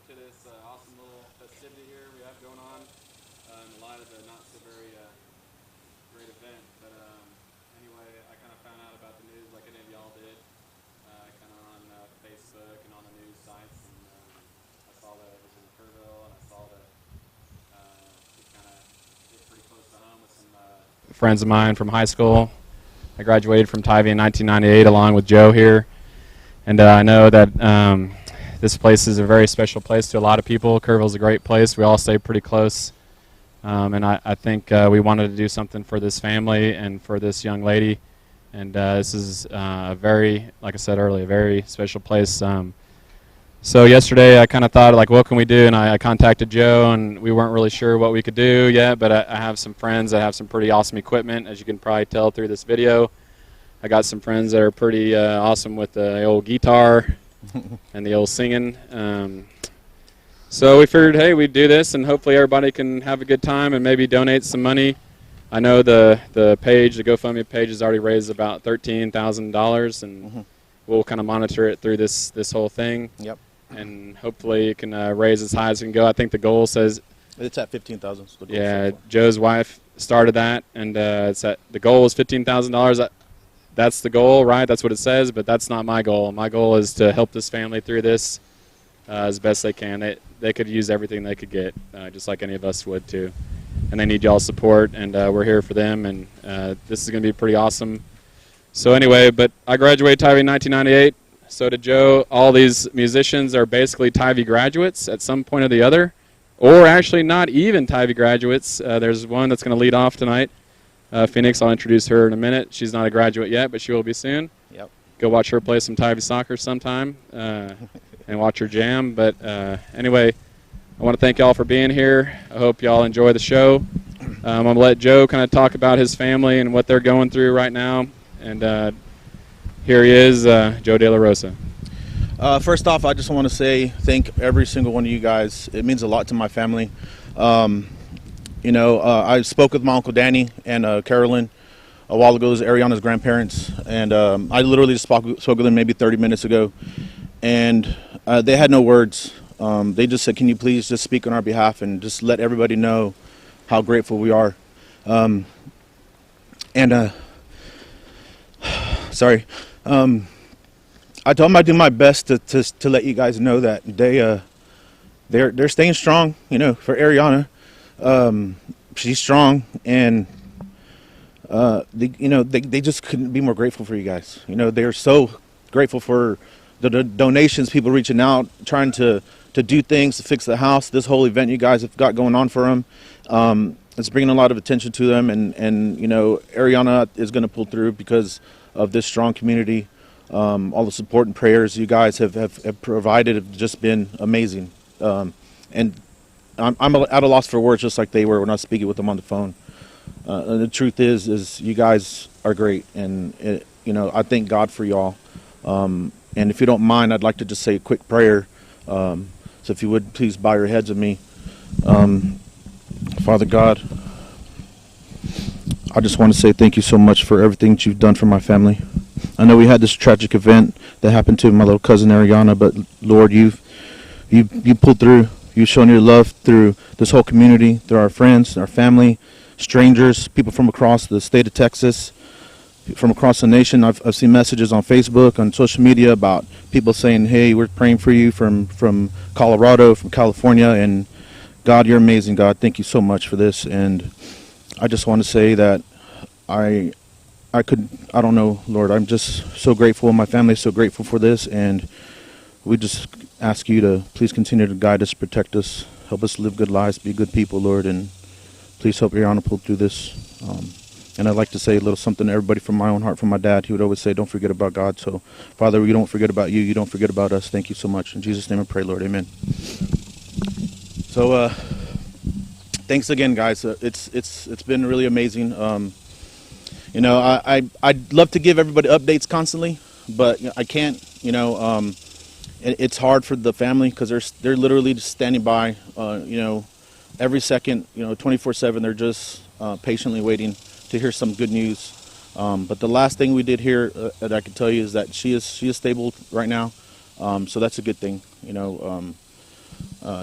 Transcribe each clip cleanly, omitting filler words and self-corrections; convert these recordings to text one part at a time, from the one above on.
to this awesome little festivity here we have going on in the light of the not so very great event. But anyway, I kind of found out about the news like any of y'all did, kind of on Facebook and on the news sites, and I saw that it was in Kerrville, and I saw that it kind of hit pretty close to home with some friends of mine from high school. I graduated from Tivy in 1998 along with Joe here, and I know that this place is a very special place to a lot of people. Kerrville's a great place. We all stay pretty close, and I think we wanted to do something for this family and for this young lady, and this is a very, like I said earlier, a very special place. So yesterday I kind of thought, like, what can we do? And I contacted Joe, and we weren't really sure what we could do yet, but I have some friends that have some pretty awesome equipment, as you can probably tell through this video. I got some friends that are pretty awesome with the old guitar and the old singing. So we figured, hey, we'd do this, and hopefully everybody can have a good time and maybe donate some money. I know the page, the GoFundMe page, has already raised about $13,000, and we'll kind of monitor it through this whole thing. Yep. And hopefully it can raise as high as it can go. I think the goal says it's at 15,000. Yeah, Joe's wife started that, and the goal is $15,000. That's the goal, right? That's what it says, but that's not my goal. My goal is to help this family through this as best they can. They could use everything they could get, just like any of us would too. And they need y'all's support, and we're here for them, and this is going to be pretty awesome. So anyway, but I graduated Tivy in 1998. So did Joe. All these musicians are basically Tivy graduates at some point or the other, or actually not even Tivy graduates. There's one that's going to lead off tonight. Phoenix, I'll introduce her in a minute. She's not a graduate yet, but she will be soon. Yep. Go watch her play some Tivy soccer sometime and watch her jam. But anyway, I want to thank y'all for being here. I hope y'all enjoy the show. I'm going to let Joe kind of talk about his family and what they're going through right now. And here he is, Joe De La Rosa. First off, I just want to say thank every single one of you guys. It means a lot to my family. I spoke with my Uncle Danny and Carolyn a while ago. It was Arianna's grandparents, and I literally just spoke with them maybe 30 minutes ago, and they had no words. They just said, can you please just speak on our behalf and just let everybody know how grateful we are. Sorry. I told them I'd do my best to let you guys know that they're staying strong. For Arianna, she's strong, and they just couldn't be more grateful for you guys. They're so grateful for the donations, people reaching out, trying to do things to fix the house. This whole event you guys have got going on for them, it's bringing a lot of attention to them, and Arianna is going to pull through because of this strong community. All the support and prayers you guys have provided have just been amazing. And I'm at a loss for words, just like they were when I was speaking with them on the phone. And the truth is you guys are great, and I thank God for y'all. And if you don't mind, I'd like to just say a quick prayer. So if you would please bow your heads with me. Father God, I just want to say thank you so much for everything that you've done for my family. I know we had this tragic event that happened to my little cousin Arianna, but Lord, you pulled through. You've shown your love through this whole community, through our friends, our family, strangers, people from across the state of Texas, from across the nation. I've seen messages on Facebook, on social media about people saying, hey, we're praying for you from Colorado, from California, and God, you're amazing, God. Thank you so much for this. And I just want to say that I don't know, Lord, I'm just so grateful. My family is so grateful for this, and we just ask you to please continue to guide us, protect us, help us live good lives, be good people, Lord, and please help Arianna pull through this. And I'd like to say a little something to everybody from my own heart, from my dad. He would always say, don't forget about God. So, Father, we don't forget about you. You don't forget about us. Thank you so much. In Jesus' name I pray, Lord. Amen. So, thanks again, guys. It's been really amazing. I'd love to give everybody updates constantly, but I can't. It's hard for the family because they're literally just standing by. Every second, 24/7. They're just patiently waiting to hear some good news. But the last thing we did hear that I can tell you is that she is stable right now. So that's a good thing.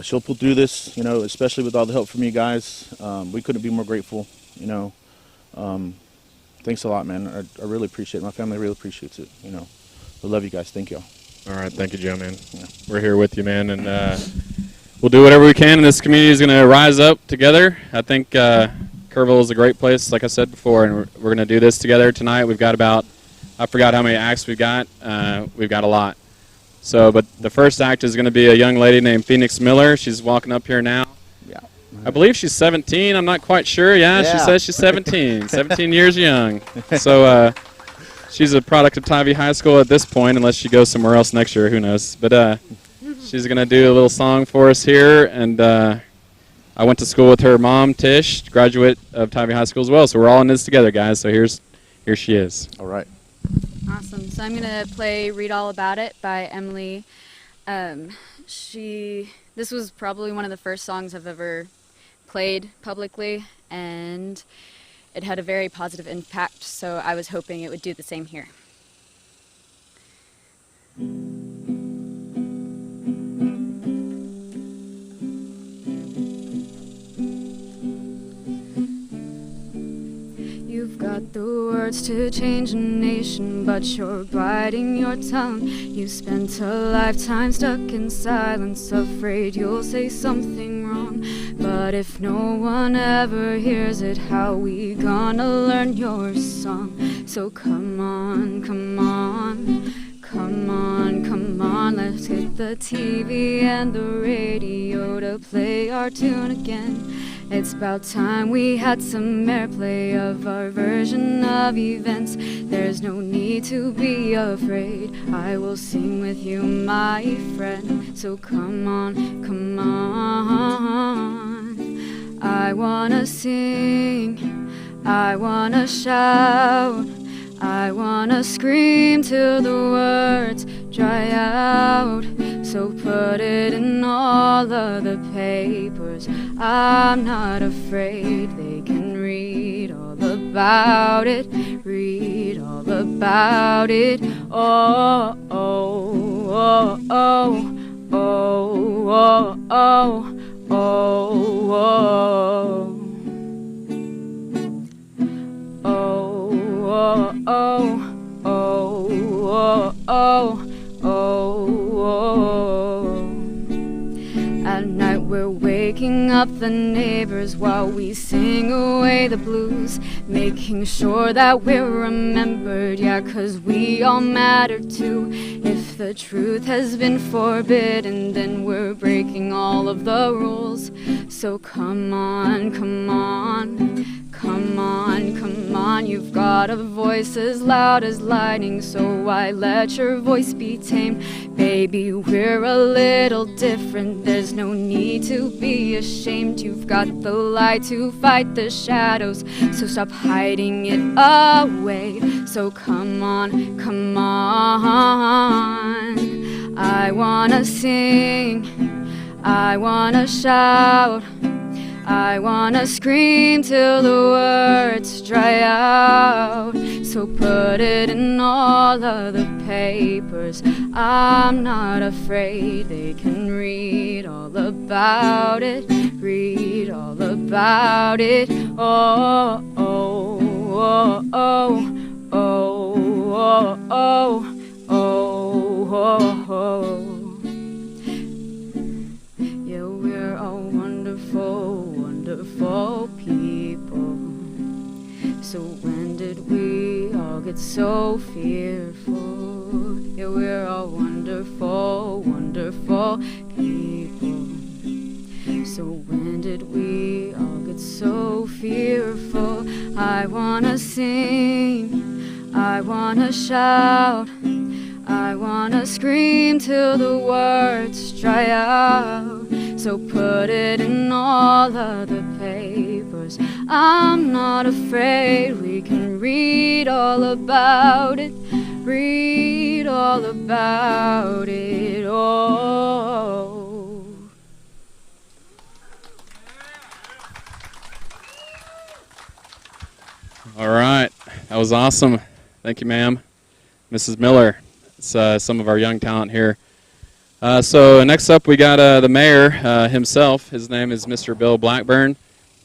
she'll pull through this, especially with all the help from you guys. We couldn't be more grateful, Thanks a lot, man. I really appreciate it. My family really appreciates it, We love you guys. Thank you. All right. Thank you, Joe, man. Yeah. We're here with you, man, and we'll do whatever we can, and this community is going to rise up together. I think Kerrville is a great place, like I said before, and we're going to do this together tonight. We've got I forgot how many acts we've got. We've got a lot. So, but the first act is going to be a young lady named Phoenix Miller. She's walking up here now. Yeah. I believe she's 17. I'm not quite sure. Yeah. She says she's 17. 17 years young. So she's a product of Tybee High School at this point, unless she goes somewhere else next year. Who knows? But she's going to do a little song for us here. And I went to school with her mom, Tish, graduate of Tybee High School as well. So we're all in this together, guys. So here she is. All right. Awesome. So I'm going to play Read All About It by Emily. This was probably one of the first songs I've ever played publicly, and it had a very positive impact, so I was hoping it would do the same here. You've got the words to change a nation, but you're biting your tongue. You spent a lifetime stuck in silence, afraid you'll say something wrong. But if no one ever hears it, how we gonna learn your song? So come on, come on, come on, come on. Let's get the TV and the radio to play our tune again. It's about time we had some airplay of our version of events. There's no need to be afraid. I will sing with you, my friend. So come on, come on. I wanna sing, I wanna shout, I wanna scream till the words dry out. So put it in all of the papers. I'm not afraid, they can read all about it. Read all about it. Oh, oh, oh, oh, oh, oh, oh, oh, oh. Oh, oh, oh, oh, oh, oh, oh. At night we're waking up the neighbors while we sing away the blues, making sure that we're remembered, yeah, 'cause we all matter too. If the truth has been forbidden, then we're breaking all of the rules. So come on, come on, come on, come on. You've got a voice as loud as lightning, so why let your voice be tamed? Baby, we're a little different, there's no need to be ashamed. You've got the light to fight the shadows, so stop hiding it away. So come on, come on. I wanna sing, I wanna shout, I wanna scream till the words dry out. So put it in all of the papers. I'm not afraid, they can read all about it. Read all about it. Oh, oh, oh, oh, oh, oh, oh, oh, oh, oh. Yeah, we're all wonderful, wonderful people. So when did we all get so fearful? Yeah, we're all wonderful, wonderful people. So when did we all get so fearful? I wanna sing, I wanna shout, I wanna scream till the words dry out. So put it in all of the papers. I'm not afraid, we can read all about it. Read all about it. Oh. All right. That was awesome. Thank you, ma'am. Mrs. Miller. It's some of our young talent here. So next up, we got the mayor himself. His name is Mr. Bill Blackburn.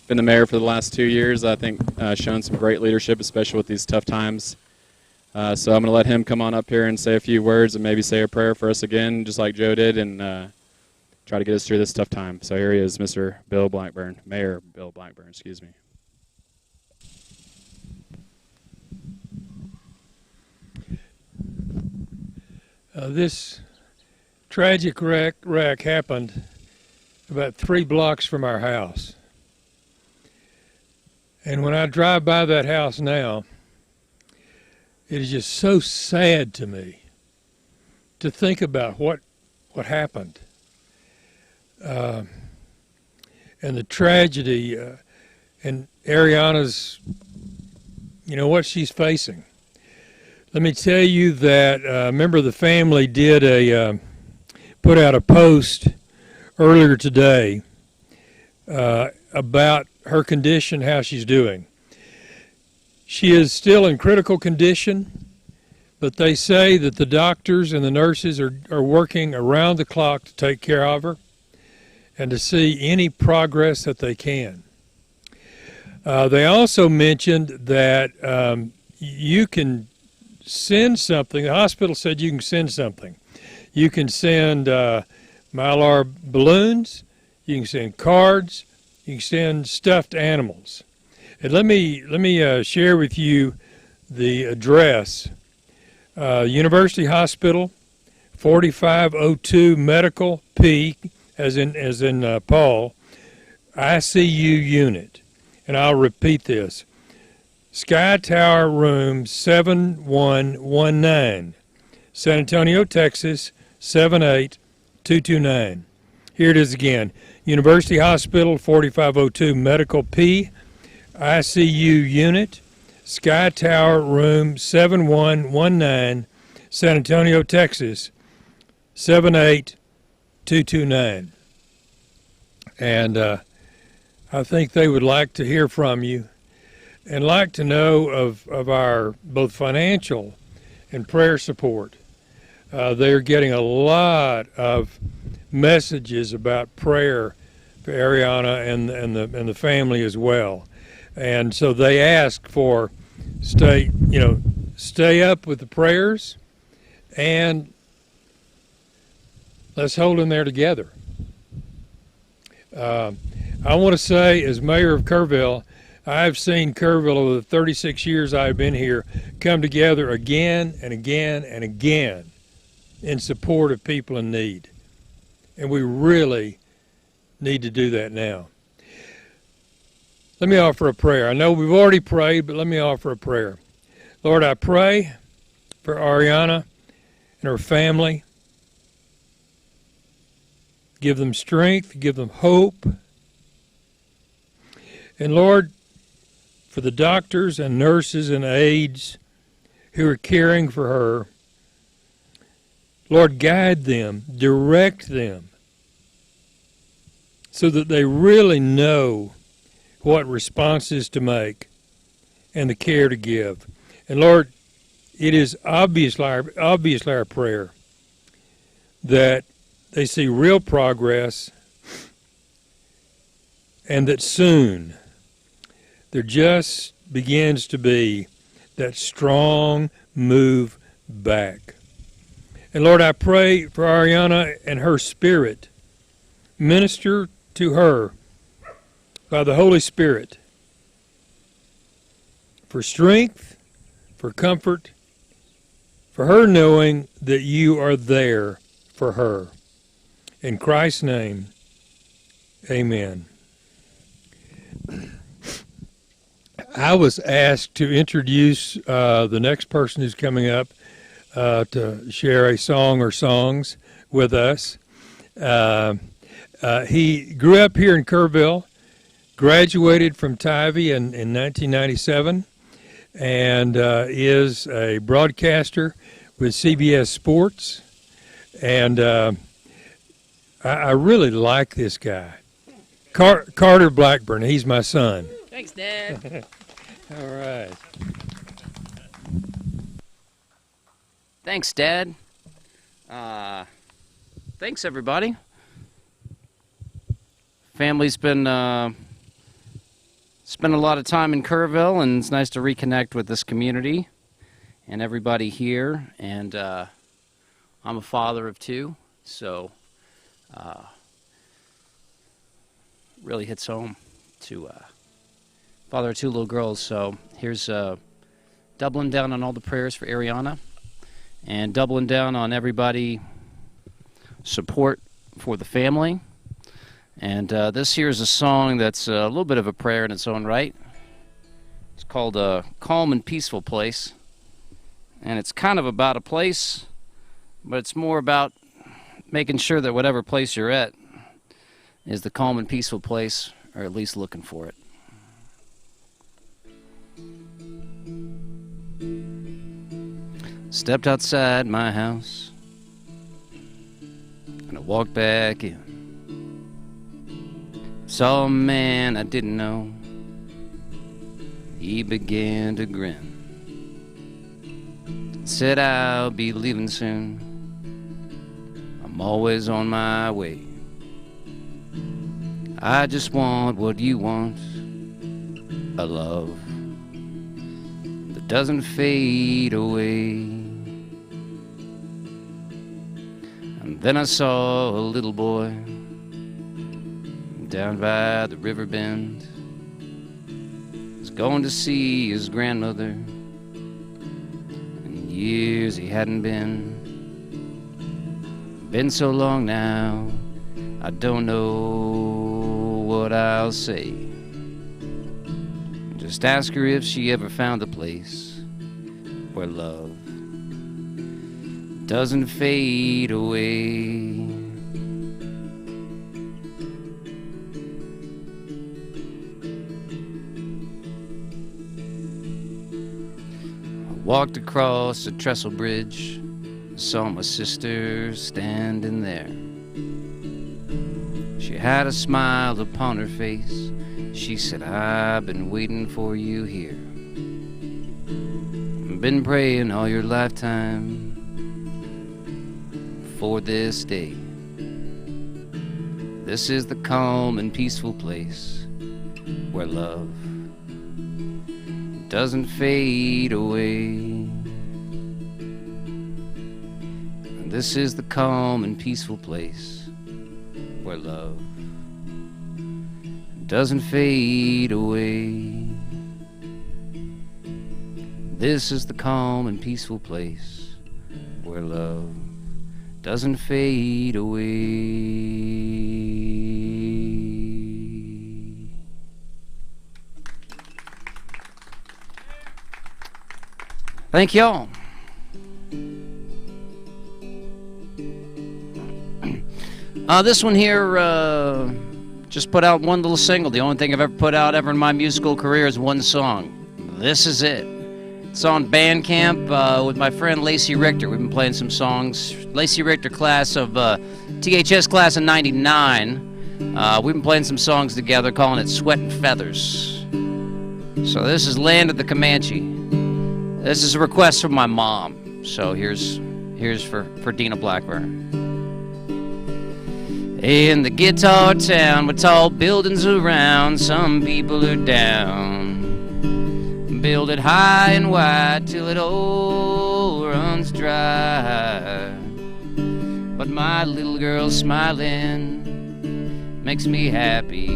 Been the mayor for the last 2 years. I think shown some great leadership, especially with these tough times. So I'm going to let him come on up here and say a few words and maybe say a prayer for us again, just like Joe did, and try to get us through this tough time. So here he is, Mr. Bill Blackburn, Mayor Bill Blackburn, excuse me. This tragic wreck happened about 3 blocks from our house. And when I drive by that house now, it is just so sad to me to think about what happened. And the tragedy and Arianna's, what she's facing. Let me tell you that a member of the family did put out a post earlier today about her condition, how she's doing. She is still in critical condition, but they say that the doctors and the nurses are working around the clock to take care of her and to see any progress that they can. They also mentioned that you can send something. The hospital said you can send something. You can send Mylar balloons, you can send cards, you can send stuffed animals. And let me share with you the address. University Hospital, 4502 Medical P, as in Paul, ICU unit. And I'll repeat this. Sky Tower Room 7119, San Antonio, Texas 78229. Here it is again. University Hospital, 4502 Medical P, ICU unit, Sky Tower Room 7119, San Antonio, Texas 78229. And I think they would like to hear from you and like to know of our both financial and prayer support. They're getting a lot of messages about prayer for Arianna and the family as well. And so they ask for stay up with the prayers, and let's hold in there together. I want to say, as mayor of Kerrville, I've seen Kerrville over the 36 years I've been here come together again and again and again in support of people in need. And we really need to do that now. Let me offer a prayer. I know we've already prayed, but let me offer a prayer. Lord, I pray for Arianna and her family. Give them strength, give them hope. And Lord, for the doctors and nurses and aides who are caring for her, Lord, guide them, direct them, so that they really know what responses to make and the care to give. And Lord, it is obviously our prayer that they see real progress and that soon there just begins to be that strong move back. And Lord, I pray for Arianna and her spirit. Minister to her by the Holy Spirit for strength, for comfort, for her knowing that you are there for her. In Christ's name, amen. I was asked to introduce the next person who's coming up to share a song or songs with us. He grew up here in Kerrville, graduated from Tivy in 1997, and is a broadcaster with CBS Sports. And I really like this guy. Carter Blackburn, he's my son. Thanks, Dad. All right. Thanks, Dad. Thanks, everybody. Family's been spent a lot of time in Kerrville, and it's nice to reconnect with this community and everybody here. And I'm a father of two, so really hits home to father of two little girls. So here's doubling down on all the prayers for Arianna and doubling down on everybody support for the family. And this here is a song that's a little bit of a prayer in its own right. It's called A Calm and Peaceful Place. And it's kind of about a place, but it's more about making sure that whatever place you're at is the calm and peaceful place, or at least looking for it. Stepped outside my house and I walked back in. Saw a man I didn't know. He began to grin. Said I'll be leaving soon. I'm always on my way. I just want what you want, a love that doesn't fade away. And then I saw a little boy down by the river bend. Was going to see his grandmother. In years he hadn't been. Been so long now, I don't know what I'll say. Just ask her if she ever found a place where love doesn't fade away. I walked across a trestle bridge, saw my sister standing there. She had a smile upon her face. She said, I've been waiting for you here. Been praying all your lifetime for this day. This is the calm and peaceful place where love doesn't fade away. This is the calm and peaceful place where love doesn't fade away. This is the calm and peaceful place where love doesn't fade away. Thank y'all. This one here, just put out one little single. The only thing I've ever put out ever in my musical career is one song. This is it. It's on Bandcamp with my friend Lacey Richter. We've been playing some songs. Lacey Richter class of THS class of 99. We've been playing some songs together, calling it Sweat and Feathers. So this is Land of the Comanche. This is a request from my mom. So here's for Dina Blackburn. In the guitar town with tall buildings around, some people are down. Build it high and wide till it all runs dry. But my little girl smiling makes me happy.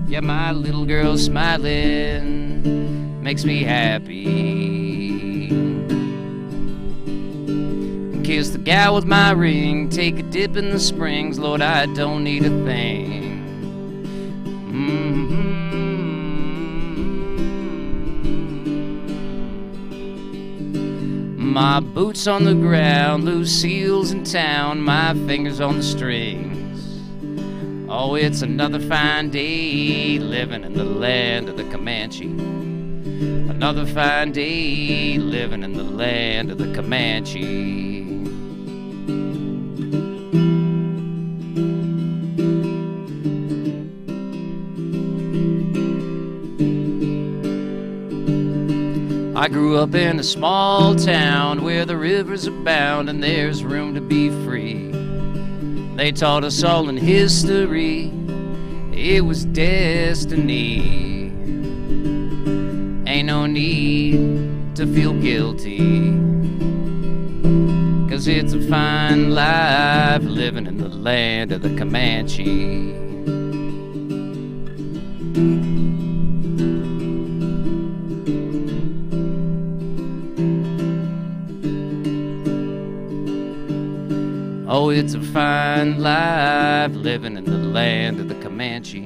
Yeah, my little girl smiling makes me happy. Kiss the gal with my ring, take a dip in the springs, Lord, I don't need a thing. My boots on the ground, loose seals in town, my fingers on the strings. Oh, it's another fine day, living in the land of the Comanche. Another fine day, living in the land of the Comanche. I grew up in a small town where the rivers abound and there's room to be free. They taught us all in history it was destiny. Ain't no need to feel guilty, 'cause it's a fine life living in the land of the Comanche. Oh, it's a fine life living in the land of the Comanche.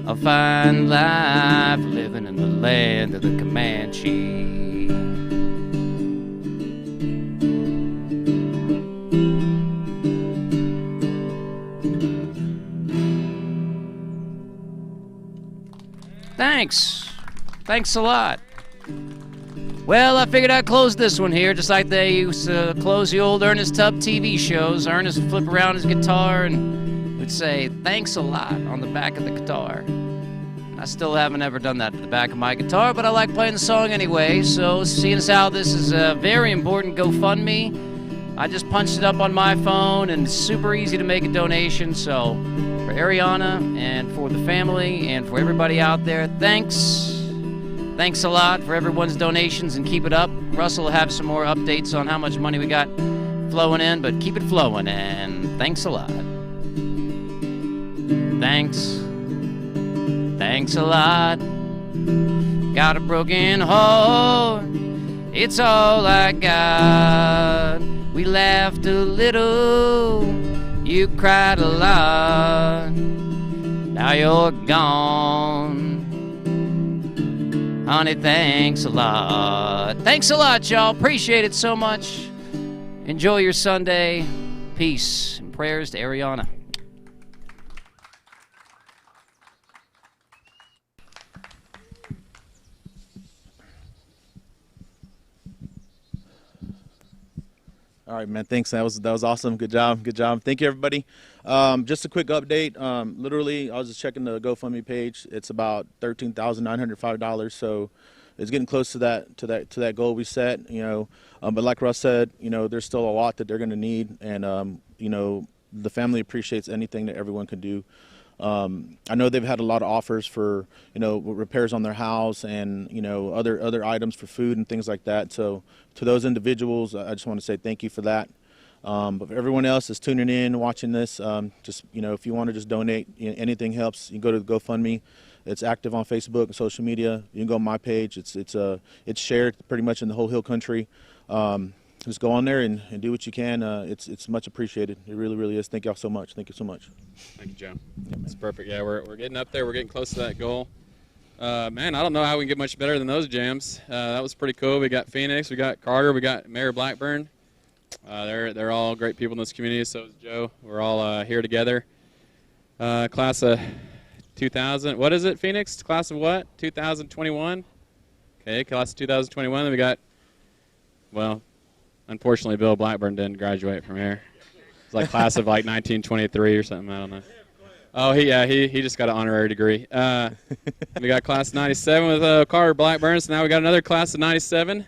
A fine life living in the land of the Comanche. Thanks. Thanks a lot. Well, I figured I'd close this one here, just like they used to close the old Ernest Tubb TV shows. Ernest would flip around his guitar and would say, "Thanks a lot," on the back of the guitar. I still haven't ever done that to the back of my guitar, but I like playing the song anyway. So seeing as how this is a very important GoFundMe, I just punched it up on my phone, and it's super easy to make a donation. So for Arianna and for the family and for everybody out there, thanks. Thanks a lot for everyone's donations, and keep it up. Russell will have some more updates on how much money we got flowing in, but keep it flowing, and thanks a lot. Thanks. Thanks a lot. Got a broken heart, it's all I got. We laughed a little, you cried a lot. Now you're gone. Honey, thanks a lot. Thanks a lot, y'all. Appreciate it so much. Enjoy your Sunday. Peace and prayers to Arianna. All right, man. Thanks. That was awesome. Good job. Good job. Thank you, everybody. Just a quick update. Literally, I was just checking the GoFundMe page. It's about $13,905. So it's getting close to that goal we set. You know, but like Russ said, you know, there's still a lot that they're going to need, and you know, the family appreciates anything that everyone can do. I know they've had a lot of offers for, you know, repairs on their house and, you know, other items for food and things like that. So to those individuals, I just want to say thank you for that. But for everyone else that's tuning in, watching this, just, you know, if you want to just donate, you know, anything helps. You can go to the GoFundMe. It's active on Facebook and social media. You can go on my page. It's shared pretty much in the whole Hill Country. Just go on there and do what you can. It's much appreciated. It really, really is. Thank y'all so much. Thank you so much. Thank you, Joe. It's perfect. Yeah, we're getting up there. We're getting close to that goal. Man, I don't know how we can get much better than those jams. That was pretty cool. We got Phoenix, we got Carter, we got Mayor Blackburn. They're all great people in this community. So is Joe. We're all here together. Class of 2000. What is it, Phoenix? Class of what? 2021. Okay, class of 2021. Then we got, well, unfortunately, Bill Blackburn didn't graduate from here. It's like class of like 1923 or something. I don't know. Oh, he just got an honorary degree. We got class of 97 with Carter Blackburn. So now we got another class of 97.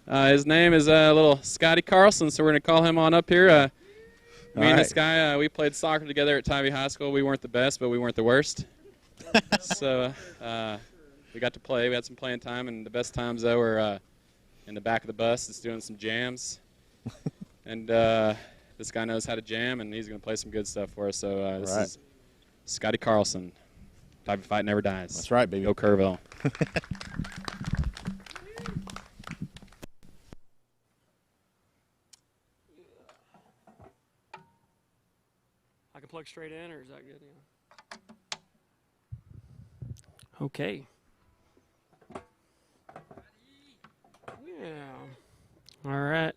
His name is little Scotty Carlson. So we're gonna call him on up here. Me and this guy, we played soccer together at Tybee High School. We weren't the best, but we weren't the worst. So we got to play. We had some playing time, and the best times though were in the back of the bus, just doing some jams. And this guy knows how to jam, and he's going to play some good stuff for us. So this is Scotty Carlson. Type of fight never dies. That's right, baby. Go Kerrville. I can plug straight in, or is that good? Yeah. Okay. Yeah. All right.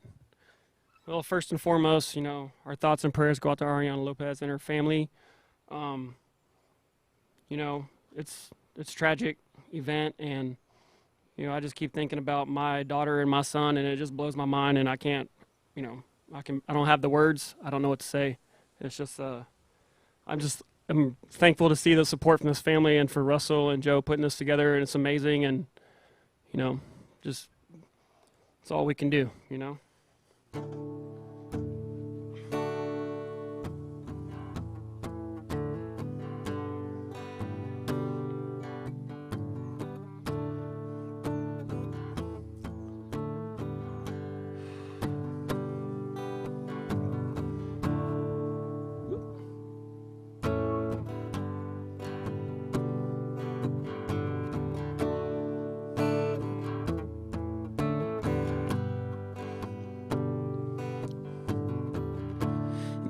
Well, first and foremost, you know, our thoughts and prayers go out to Arianna Lopez and her family. You know, it's a tragic event, and you know, I just keep thinking about my daughter and my son, and it just blows my mind, and I can't, you know, I don't have the words. I don't know what to say. It's just I'm thankful to see the support from this family and for Russell and Joe putting this together, and it's amazing, and you know, just it's all we can do, you know.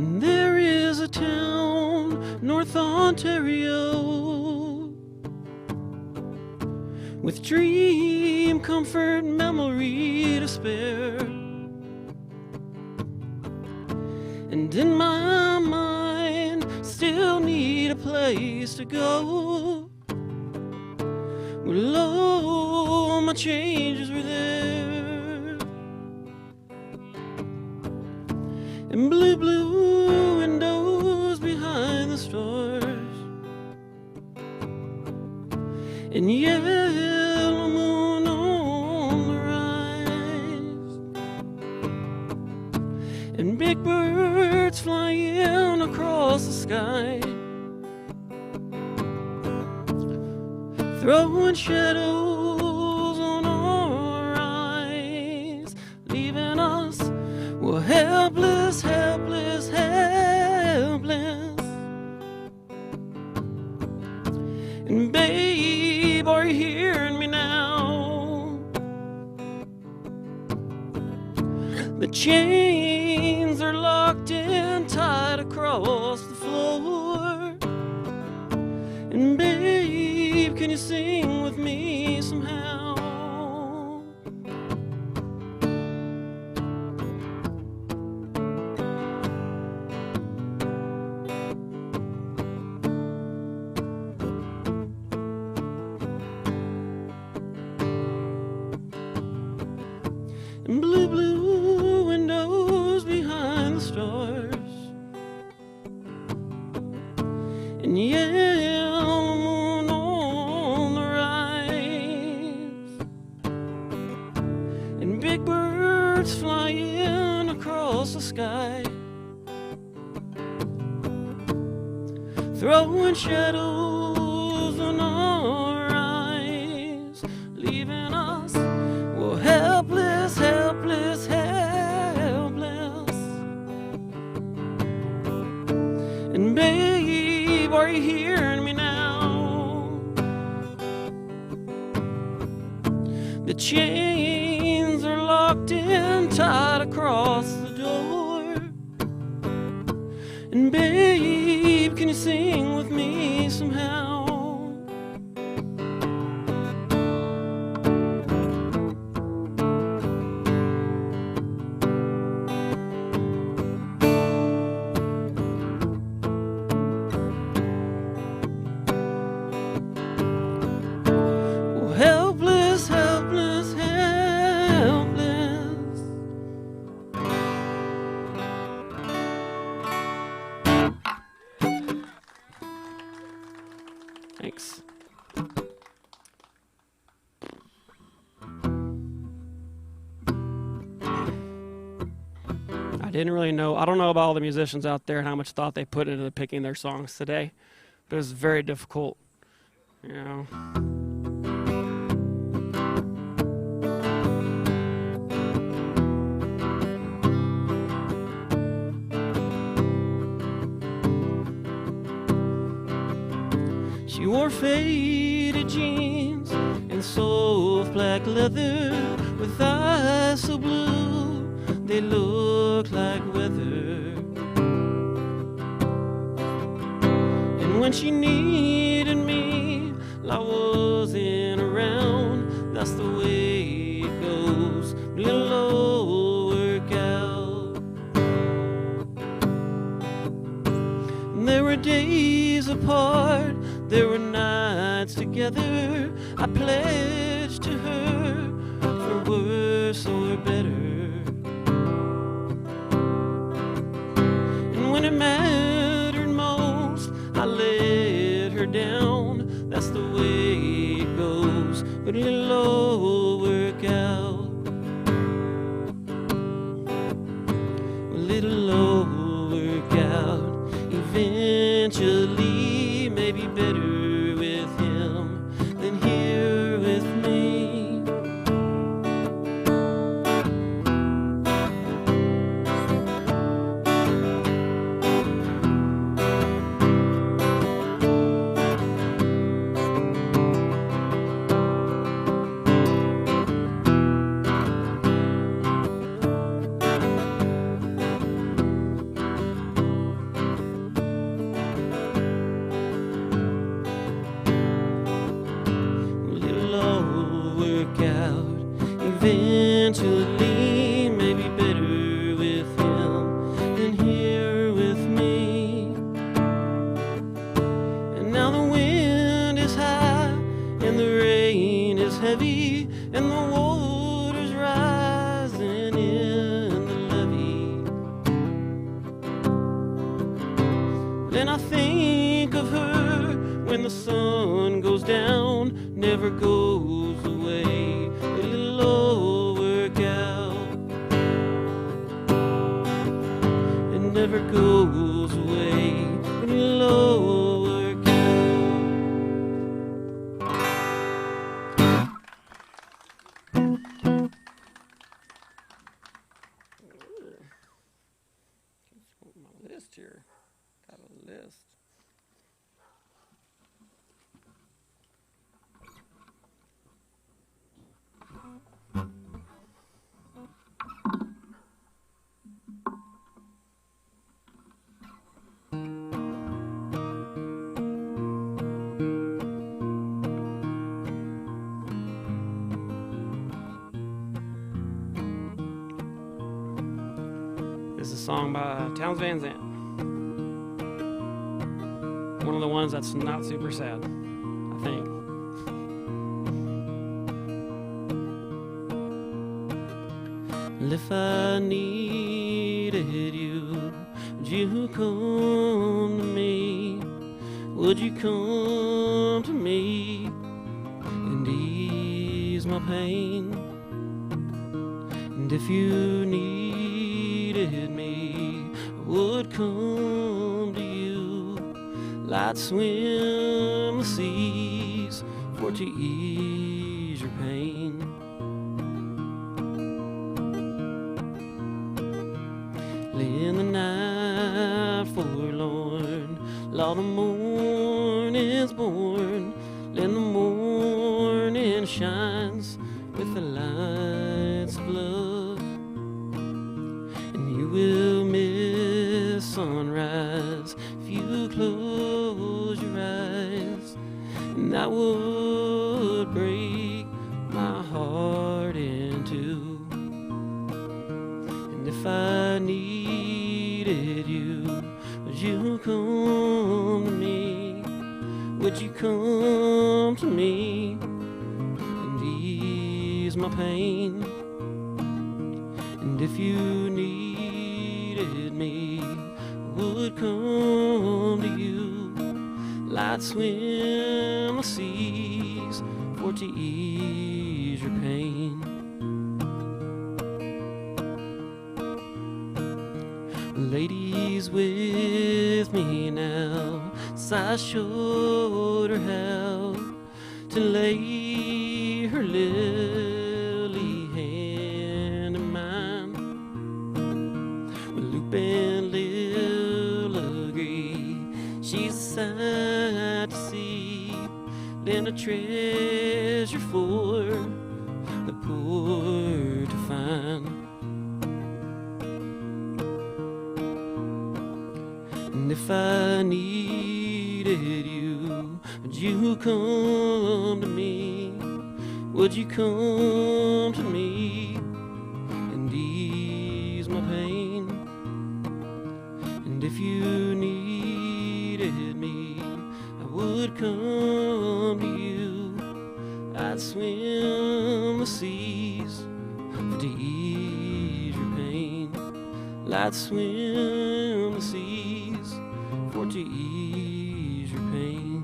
There is a town, North Ontario, with dream, comfort, memory to spare. And in my mind, still need a place to go, where all my changes were there. And blue, blue windows behind the stars, and yellow moon on the rise, and big birds flying across the sky, throwing shadows on our eyes, leaving us, well, helpless, helpless, helpless. And babe, are you hearing me now? The chains are locked and tied across the floor. And babe, can you sing with me somehow? And blue, blue windows behind the stars, and yellow moon on the rise, and big birds flying across the sky, throwing shadows on our eyes, leaving us, well, helpless, helpless, helpless. And babe, are you hearing me now? The chains are locked and tied across the door. And babe, can you sing with me somehow? Helpless, helpless, helpless. Thanks. I didn't really know. I don't know about all the musicians out there and how much thought they put into picking their songs today, but it was very difficult, you know. She wore faded jeans and soft black leather, with eyes so blue they looked like weather. And when she needed me, I wasn't around. That's the way it goes. Little old workout. And there were days apart, there were nights together. I pledged to her, for worse or better. And when it mattered most, I let her down. That's the way it goes. But it'll all work out. the rain is heavy and the water's rising in the levee. Then I think of her when the sun goes down, never goes away, a little old workout. It never goes away, a little old workout. My list here, got a list. This is a song by Townes Van Zandt. One of the ones that's not super sad, I think. And if I needed you, would you come to me? Would you come to me and ease my pain? And if you needed me, I would come to you. I'd swim the seas for to ease your pain. In the night forlorn, Lord, the morning's born, then the morning shines with the lights of love, and you will miss sunrise if you close your eyes, and that would break my heart in two. And if I needed you, would you come to me? Would you come to me and ease my pain? And if you needed me, I would come to you. I'd swim the seas for to ease your pain. Ladies with me now, so I showed her how to lay her lily hand in mine. Well, Lupe and Lil agree she's a sight to see, then a treasure for the poor to find. And if I needed you, would you come to me? Would you come to me and ease my pain? And if you needed me, I would come to you. I'd swim the seas to ease your pain. I'd swim the seas for to ease your pain.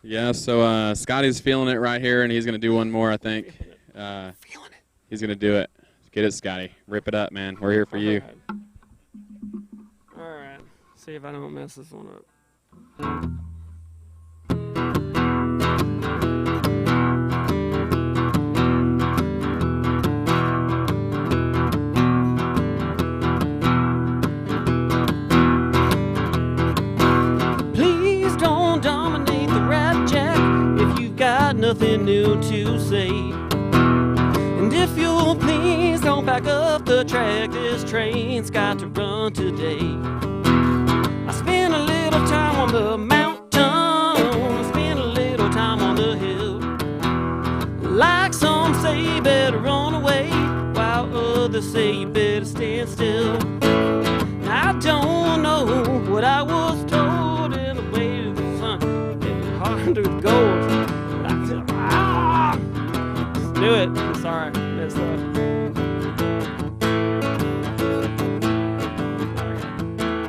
Yeah, so Scotty's feeling it right here, and he's going to do one more, I think. Feeling it. He's going to do it. Get it, Scotty. Rip it up, man. We're here for you. All right. See if I don't mess this one up. Nothing new to say. And if you'll please don't back up the track, this train's got to run today. I spent a little time on the mountain, I spent a little time on the hill. Like some say you better run away, while others say you better stand still. don't know what I was told in the way of the sun. It's hard to gold. I said, let's do it. I'm sorry. Messed up.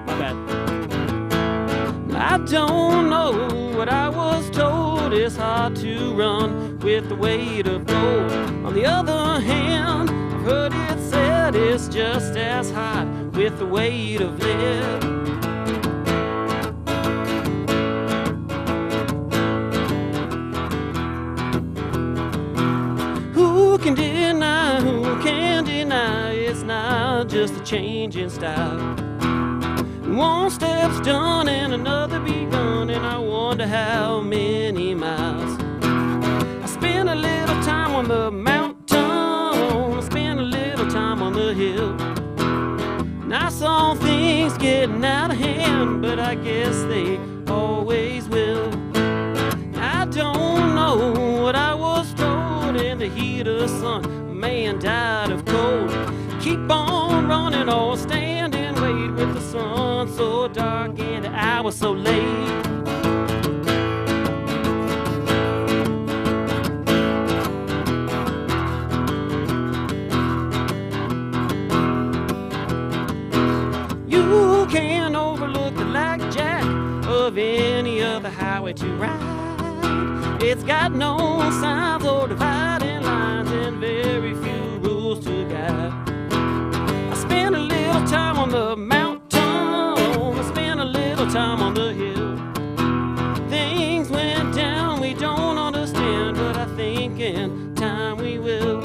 My bad. I don't know what I was told. It's hard to run with the weight of gold. On the other hand, I've heard it said it's just as hot with the weight of lead. Who can deny it's not just a change in style? One step's done and another begun, and I wonder how many miles. I spent a little time on the mountain, I spent a little time on the hill, and I saw things getting out of hand, but I guess they always will. I don't know what I was told in the heat of the sun. A man died of cold. Keep on running or stand and wait with the sun so dark and the hour so late. You can't overlook the blackjack of any other highway to ride. It's got no signs or dividing lines and very few rules to guide. I spent a little time on the mountain, I spent a little time on the hill. Things went down we don't understand, but I think in time we will.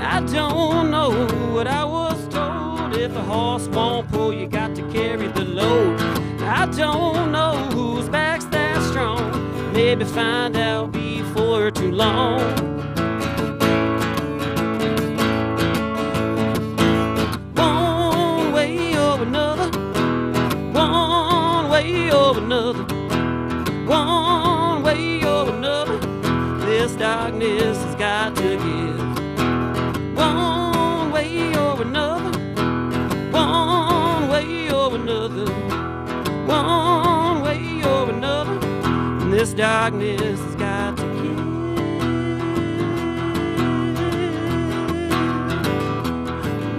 I don't know what I was told. If a horse won't pull, you got to carry the load. I don't know whose back's that strong. Maybe find out before too long. One way or another, one way or another, one way or another, this darkness has got to give. One way or another, one way or another, one way or another, and this darkness has got to give.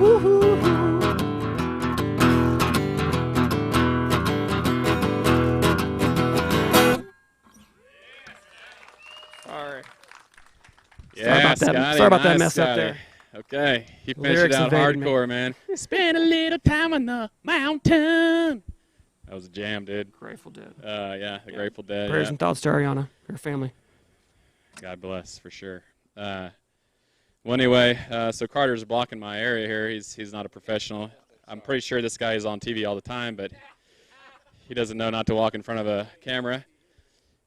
Woo-hoo-hoo. Sorry. Yeah, Sorry about that mess up there. Okay, he finished it Lyrics out invaded me. hardcore, man. Spend a little time on the mountain. That was a jam, dude. Grateful Dead. Yeah, the Grateful Dead. Prayers Yeah. and thoughts to Arianna, her family. God bless, for sure. Well, anyway, so Carter's blocking my area here. He's not a professional. I'm pretty sure this guy is on TV all the time, but he doesn't know not to walk in front of a camera.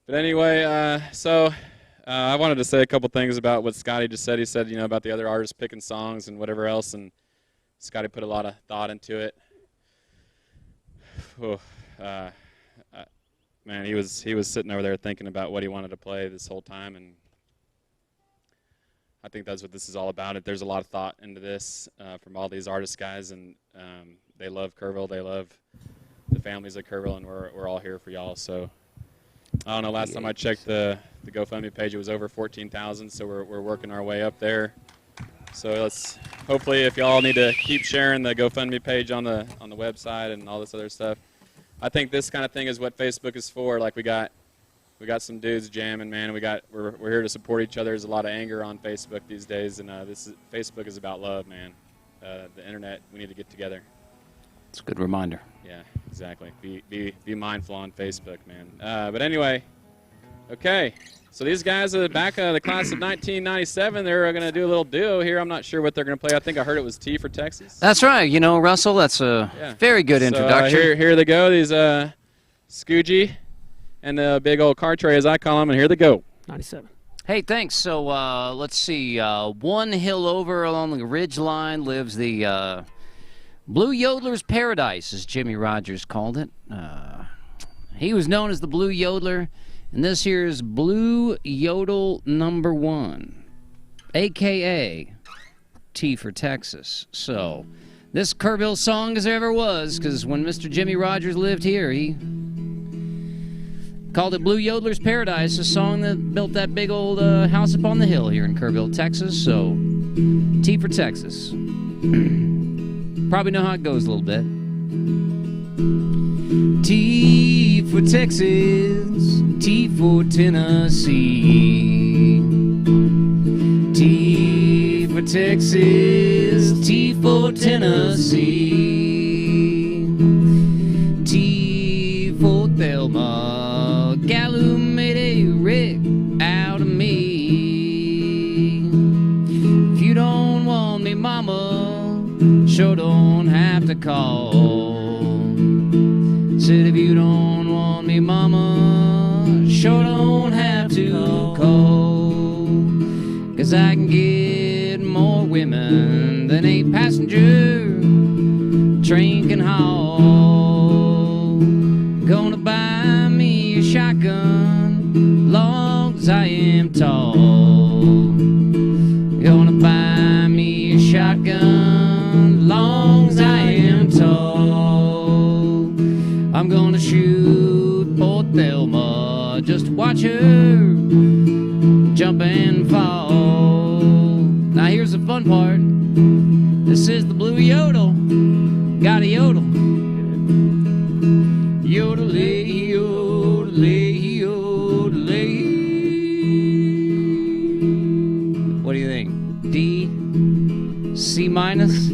But anyway, I wanted to say a couple things about what Scotty just said. He said, about the other artists picking songs and whatever else, and Scotty put a lot of thought into it. Man, he was sitting over there thinking about what he wanted to play this whole time, and I think that's what this is all about. There's a lot of thought into this from all these artist guys, and they love Kerrville. They love the families of Kerrville, and we're all here for y'all. So I don't know. Last time I checked the GoFundMe page, it was over 14,000. So we're working our way up there. So let's hopefully, if y'all need to keep sharing the GoFundMe page on the website and all this other stuff. I think this kind of thing is what Facebook is for. Like we got some dudes jamming, man. We're here to support each other. There's a lot of anger on Facebook these days, and Facebook is about love, man. The internet, we need to get together. It's a good reminder. Yeah, exactly. Be mindful on Facebook, man. But anyway, okay. So these guys are back the class of 1997. They're going to do a little duo here. I'm not sure what they're going to play. I think I heard it was T for Texas. That's right. Russell, that's a very good introduction. So, here they go. These Scoogie and the big old car tray, as I call them, and here they go. 97. Hey, thanks. So let's see. One hill over along the ridge line lives the Blue Yodeler's Paradise, as Jimmy Rogers called it. He was known as the Blue Yodeler, and this here's Blue Yodel number 1, a.k.a. T for Texas. So this Kerrville song as there ever was, because when Mr. Jimmy Rogers lived here, he called it Blue Yodeler's Paradise, a song that built that big old house up on the hill here in Kerrville, Texas. So, T for Texas. Probably know how it goes a little bit. T for Texas, T for Tennessee. T for Texas, T for Tennessee. T for Thelma, gal who made a wreck out of me. If you don't want me, mama, sure don't have to call. Said if you don't want me, mama, sure don't have to call. 'Cause I can get more women than a passenger train can haul. Gonna buy me a shotgun, long as I am tall. Gonna buy me a shotgun, long as I am tall. I'm gonna shoot poor Thelma, just watch her jump and fall. Now here's the fun part. This is the blue yodel. Gotta yodel. Yodelay, yodelay, yodelay. What do you think? D? C minus?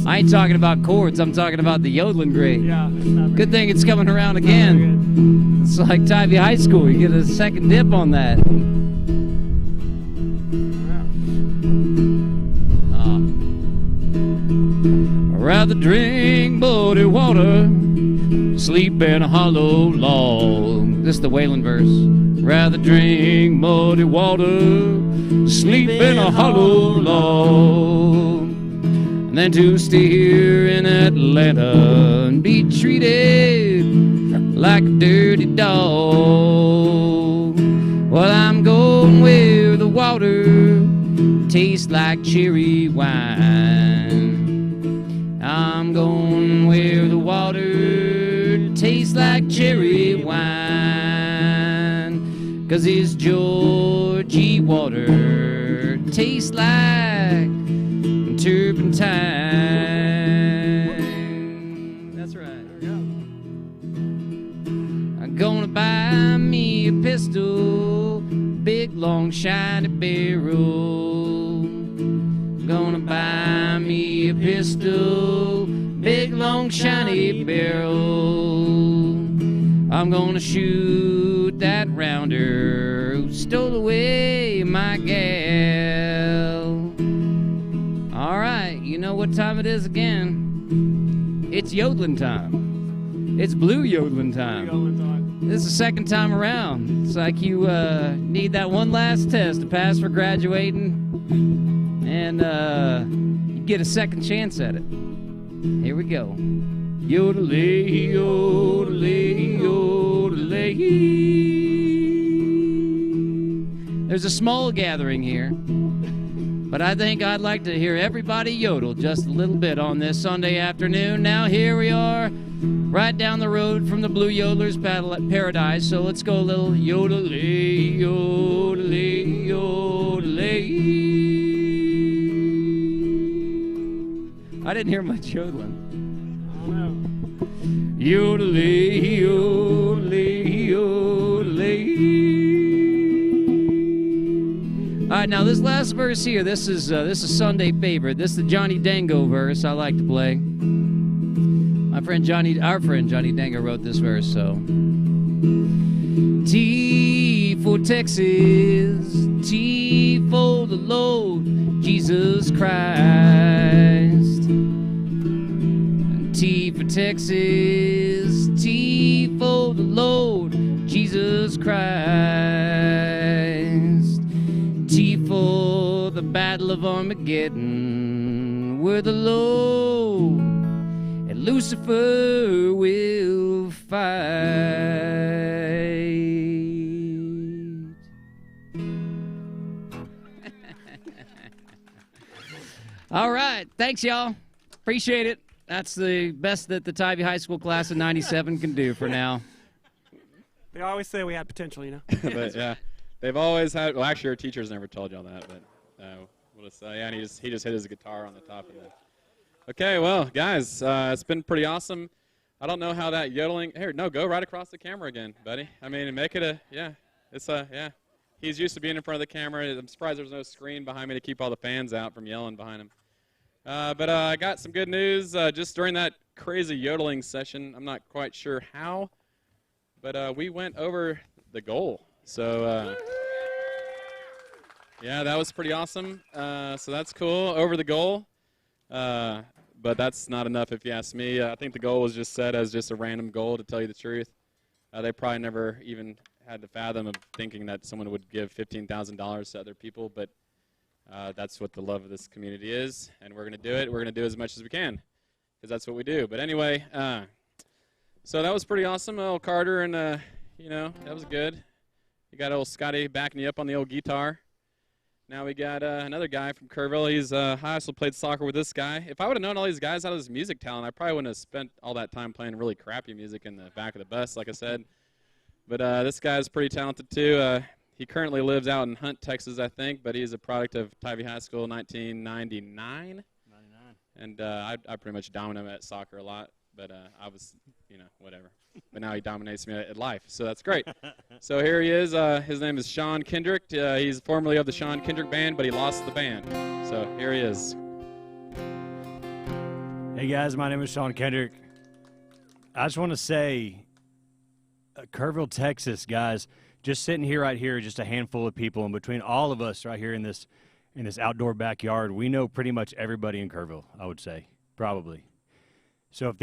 I ain't talking about chords, I'm talking about the yodeling grade. Yeah, it's not Good thing it's coming around again. It's like Tivy High School, you get a second dip on that. I'd rather drink muddy water, sleep in a hollow log. This is the Wayland verse. Rather drink muddy water, sleep in a hollow log, than to stay here in Atlanta and be treated like a dirty dog. Well, I'm going where the water tastes like cherry wine. I'm going where the water tastes like cherry wine. 'Cause this Georgie water tastes like turpentine. That's right. There we go. I'm gonna buy me a pistol, big long shiny barrel. Gonna buy me a pistol, big long shiny barrel. I'm gonna shoot that rounder who stole away my gal. All right, you know what time it is again. It's yodeling time. It's blue yodeling time. This is the second time around. It's like you need that one last test to pass for graduating, and you get a second chance at it. Here we go. Yodelay, yodelay, yodelay. There's a small gathering here, but I think I'd like to hear everybody yodel just a little bit on this Sunday afternoon. Now here we are, right down the road from the Blue Yodeler's Paradise, so let's go a little yodelay, yodelay, yodelay. I didn't hear much yodeling. Yodelay, yodelay, yodelay. All right, now this last verse here, this is a Sunday favorite. This is the Johnny Dango verse I like to play. Our friend Johnny Dango wrote this verse, so. T for Texas, T for the Lord Jesus Christ. T for Texas, T for the Lord Jesus Christ. T for the Battle of Armageddon, where the Lord and Lucifer will fight. All right, thanks, y'all. Appreciate it. That's the best that the Tybee High School class of 97 can do for now. They always say we had potential, you know. But yeah, they've always had. Well, actually, our teachers never told y'all that, but we'll just say, yeah. And he just hit his guitar on the top of that. Okay, well, guys, it's been pretty awesome. I don't know how that yodeling. Here, no, go right across the camera again, buddy. I mean, make it a yeah. It's a yeah. He's used to being in front of the camera. I'm surprised there's no screen behind me to keep all the fans out from yelling behind him. But I got some good news just during that crazy yodeling session. I'm not quite sure how, but we went over the goal. So, yeah, that was pretty awesome. So that's cool, over the goal. But that's not enough if you ask me. I think the goal was just set as just a random goal, to tell you the truth. They probably never even had to fathom of thinking that someone would give $15,000 to other people, but that's what the love of this community is, and we're going to do it. We're going to do as much as we can, because that's what we do. But anyway, so that was pretty awesome. Old Carter, and, that was good. You got old Scotty backing you up on the old guitar. Now we got another guy from Kerrville. He's I also played soccer with this guy. If I would have known all these guys had this music talent, I probably wouldn't have spent all that time playing really crappy music in the back of the bus, like I said. But this guy's pretty talented, too. He currently lives out in Hunt, Texas, I think, but he's a product of Tybee High School, 1999. And I pretty much dominated at soccer a lot, but I was, whatever. But now he dominates me at life, so that's great. So here he is. His name is Sean Kendrick. He's formerly of the Sean Kendrick Band, but he lost the band. So here he is. Hey, guys, my name is Sean Kendrick. I just want to say, Kerrville, Texas, guys, just sitting here right here, just a handful of people, and between all of us right here in this outdoor backyard, we know pretty much everybody in Kerrville, I would say, probably. So if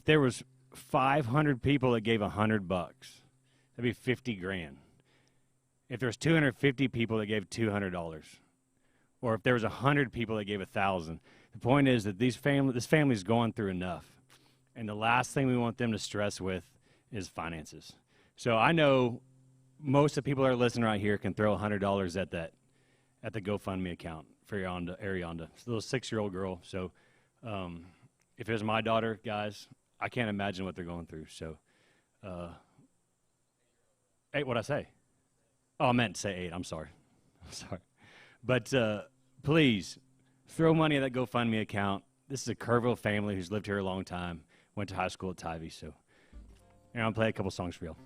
there was 500 people that gave $100, that'd be 50 grand. If there's 250 people that gave $200, or if there was 100 people that gave $1,000, the point is that this family's going through enough, and the last thing we want them to stress with is finances. So I know most of the people that are listening right here can throw $100 at the GoFundMe account for Arianna. It's a little 6-year-old girl. So if it was my daughter, guys, I can't imagine what they're going through. So, what'd I say? Oh, I meant to say 8. I'm sorry. But please, throw money at that GoFundMe account. This is a Kerrville family who's lived here a long time, went to high school at Tybee. So, and I'll play a couple songs for y'all.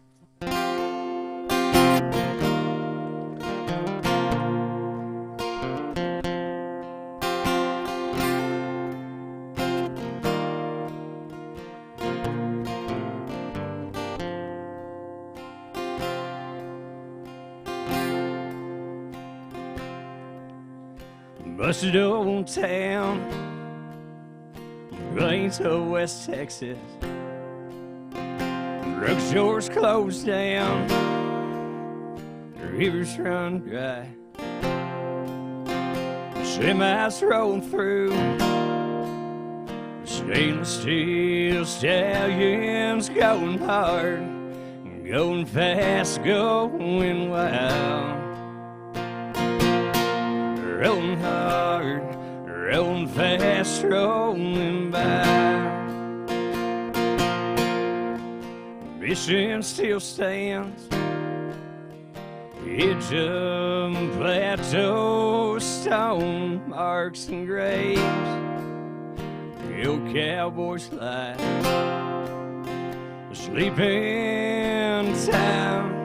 Busted old town, Gainesville, West Texas. Drugstores closed down, the rivers run dry. Semis rolling through, stainless steel stallions going hard, going fast, going wild. Rolling hard, rolling fast, rolling by. Mission still stands, edge of plateau, stone marks and graves. The old cowboys lie, sleeping town.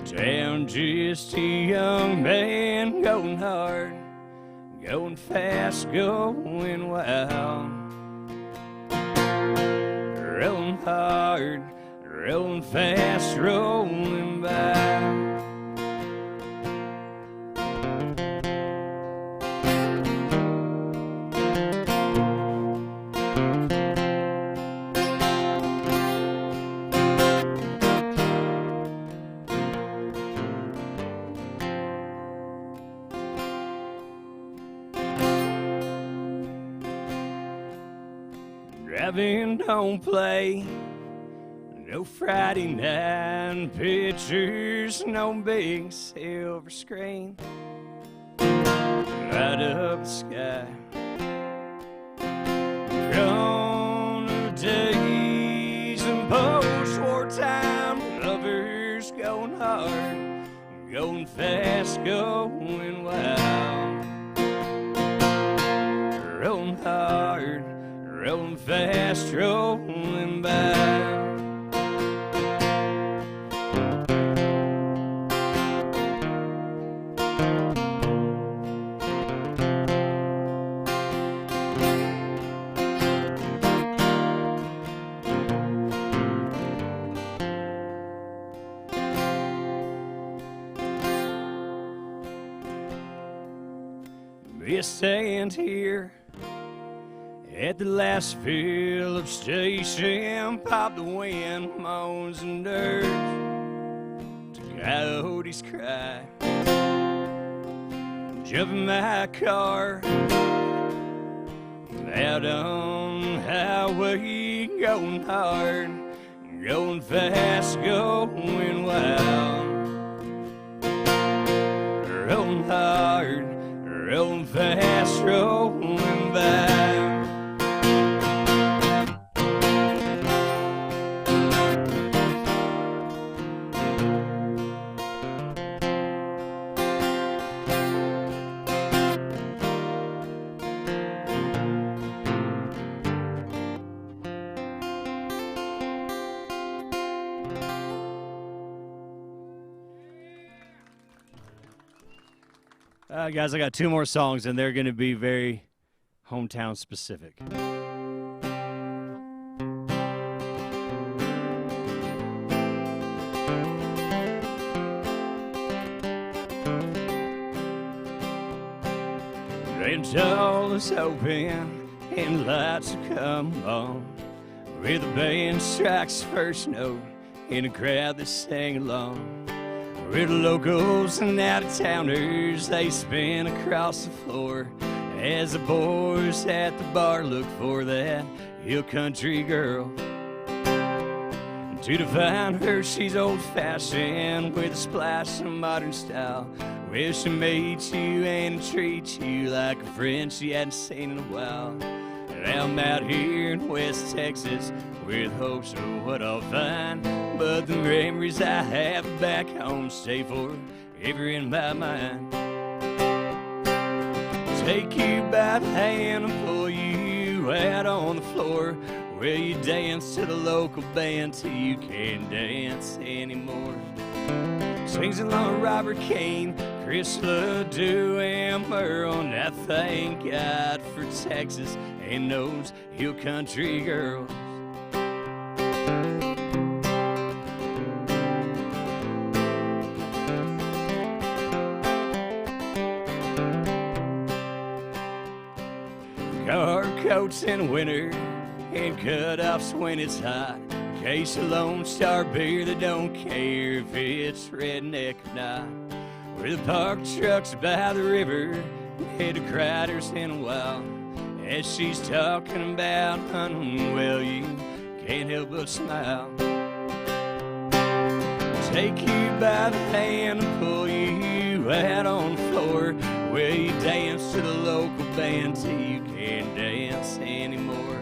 Town, just a young man going hard, going fast, going wild. Rolling hard, rolling fast, rolling by. Driving don't play, no Friday night pictures, no big silver screen. Light up the sky, going fast, going wild. Rolling hard, rolling fast, rolling by. We stand here at the last Phillips station, pop the wind moans and dirge to coyotes cry. Jump in my car out on highway, going hard, going fast, going wild. Rolling hard, rolling fast, rolling by. Guys, I got 2 more songs, and they're going to be very hometown specific. Rain's all is open, and lights will come on, where the band strikes first note in a crowd that sang along. Where the locals and out-of-towners, they spin across the floor as the boys at the bar look for that hill country girl. To define her, she's old-fashioned with a splash of modern style. Well, she meets you and treats you like a friend she hadn't seen in a while. And I'm out here in West Texas with hopes of what I'll find, but the memories I have back home stay forever in my mind. Take you by the hand and pull you out on the floor, where you dance to the local band till you can't dance anymore. Sings along Robert Kane, Chris LeDoux, and Merle, and I thank God for Texas and those hill country girls. Car coats in winter and cutoffs when it's hot. Case of Lone Star beer that don't care if it's redneck or not. Where the parked trucks by the river head to Crider's in a while. As she's talking about hunting, well, you can't help but smile. Take you by the hand and pull you out on the floor, where you dance to the local band till you can't dance anymore.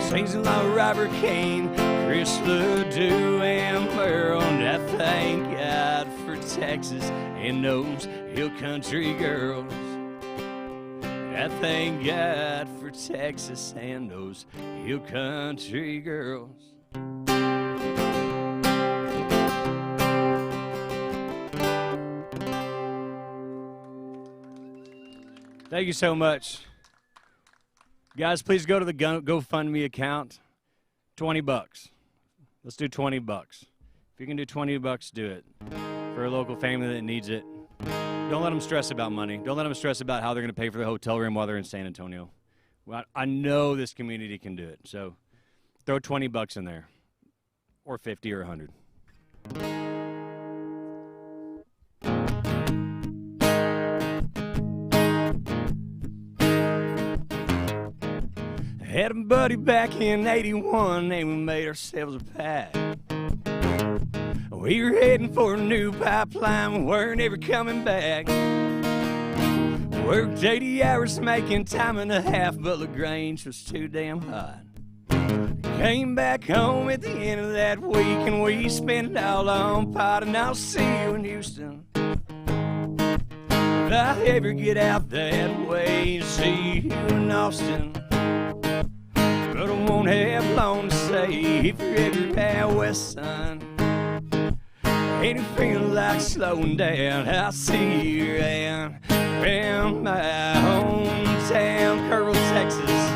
Sings along Robert Kane, Chris LeDoux, and Merle, and I thank God for Texas and those hill country girls. I thank God for Texas and those hill country girls. Thank you so much. Guys, please go to the GoFundMe account. $20. Let's do $20. If you can do $20, do it. For a local family that needs it. Don't let them stress about money. Don't let them stress about how they're going to pay for the hotel room while they're in San Antonio. Well, I know this community can do it. So throw $20 in there. Or 50 or 100. Had a buddy back in 81 and we made ourselves a pact. We were heading for a new pipeline, we weren't ever coming back. Worked 80 hours making time and a half, but LaGrange was too damn hot. Came back home at the end of that week, and we spent it all on pot, and I'll see you in Houston. If I ever get out that way, see you in Austin. But I won't have long to say if you're ever out west, son. Ain't it feeling like slowing down? I'll see you around my hometown, Kerrville, Texas.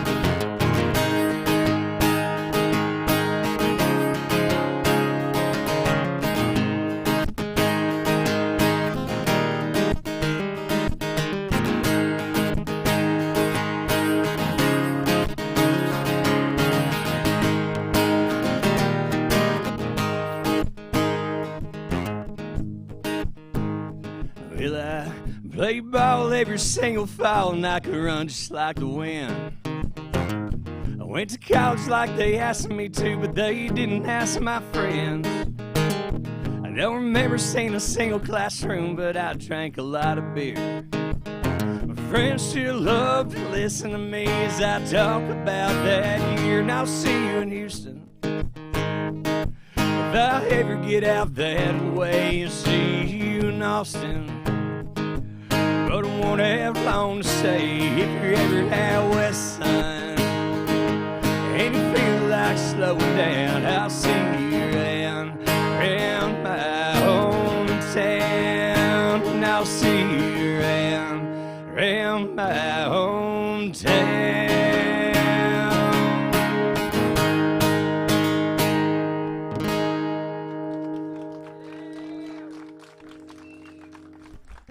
Well, I play ball every single fall, and I could run just like the wind. I went to college like they asked me to, but they didn't ask my friends. I don't remember seeing a single classroom, but I drank a lot of beer. My friends still love to listen to me as I talk about that year, and I'll see you in Houston. If I ever get out that way and see you in Austin. But I won't have long to say if you're ever out west, son. Ain't it feel like slowing down? I'll see you around my hometown. And I'll see you around my hometown.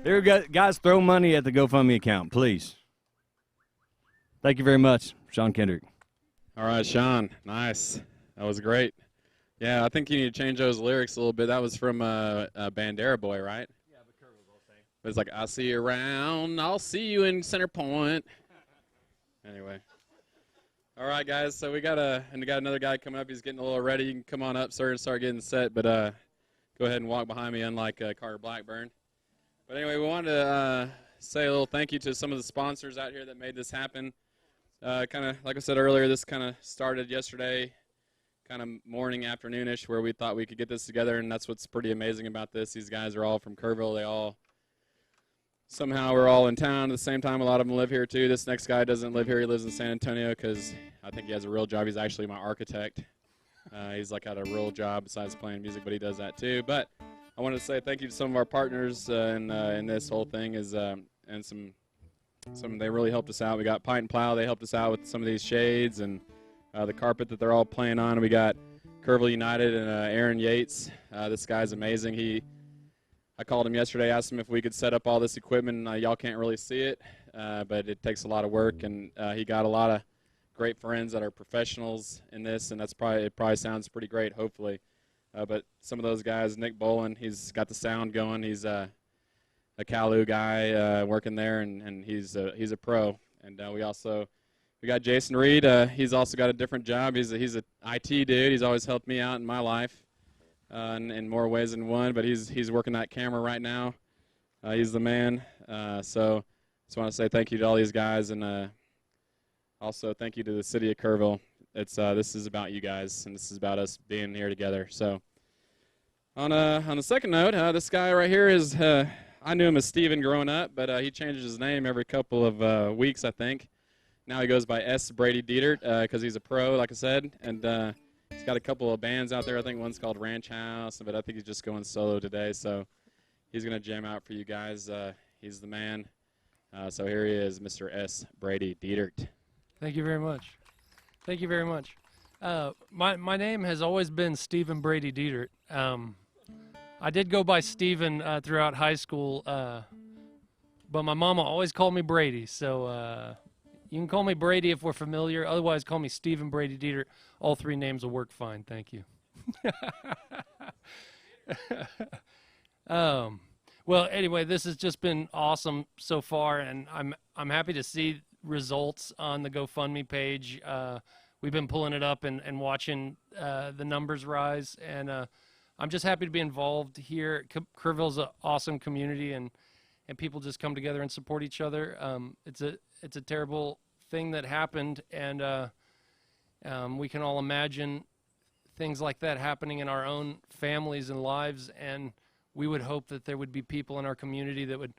There, guys, throw money at the GoFundMe account, please. Thank you very much, Sean Kendrick. All right, Sean. Nice. That was great. Yeah, I think you need to change those lyrics a little bit. That was from Bandera Boy, right? Yeah, but Kerrville's all same. But it's like, I'll see you around. I'll see you in Center Point. Anyway. All right, guys. So we got another guy coming up. He's getting a little ready. You can come on up, sir, and start getting set. But go ahead and walk behind me, unlike Carter Blackburn. But anyway, we wanted to say a little thank you to some of the sponsors out here that made this happen. Kind of, like I said earlier, this kind of started yesterday, kind of morning, afternoonish, where we thought we could get this together, and that's what's pretty amazing about this. These guys are all from Kerrville. They all, somehow we're all in town at the same time. A lot of them live here, too. This next guy doesn't live here. He lives in San Antonio because I think he has a real job. He's actually my architect. He's like got a real job besides playing music, but he does that, too. But I wanted to say thank you to some of our partners in this whole thing, and some they really helped us out. We got Pint and Plow. They helped us out with some of these shades and the carpet that they're all playing on. We got Kerrville United and Aaron Yates. This guy's amazing. I called him yesterday, asked him if we could set up all this equipment. Y'all can't really see it, but it takes a lot of work, and he got a lot of great friends that are professionals in this, and it probably sounds pretty great, hopefully. But some of those guys, Nick Bolin, he's got the sound going. He's a Kalu guy working there, and he's a pro. And we got Jason Reed. He's also got a different job. He's a IT dude. He's always helped me out in my life in more ways than one. But he's working that camera right now. He's the man. So just want to say thank you to all these guys, and also thank you to the city of Kerrville. This is about you guys, and this is about us being here together. So on the second note, this guy right here is I knew him as Steven growing up, but he changes his name every couple of weeks, I think. Now he goes by S. Brady Dietert because he's a pro, like I said, and he's got a couple of bands out there. I think one's called Ranch House, but I think he's just going solo today. So he's going to jam out for you guys. He's the man. So here he is, Mr. S. Brady Dietert. Thank you very much. Thank you very much. My name has always been Stephen Brady Dietert. I did go by Stephen throughout high school, but my mama always called me Brady. So you can call me Brady if we're familiar. Otherwise, call me Stephen Brady Dietert. All three names will work fine. Thank you. Well, anyway, this has just been awesome so far, and I'm happy to see results on the GoFundMe page. We've been pulling it up and watching the numbers rise, and I'm just happy to be involved here. Kerrville's an awesome community, and people just come together and support each other. It's a terrible thing that happened, and We can all imagine things like that happening in our own families and lives, and we would hope that there would be people in our community that would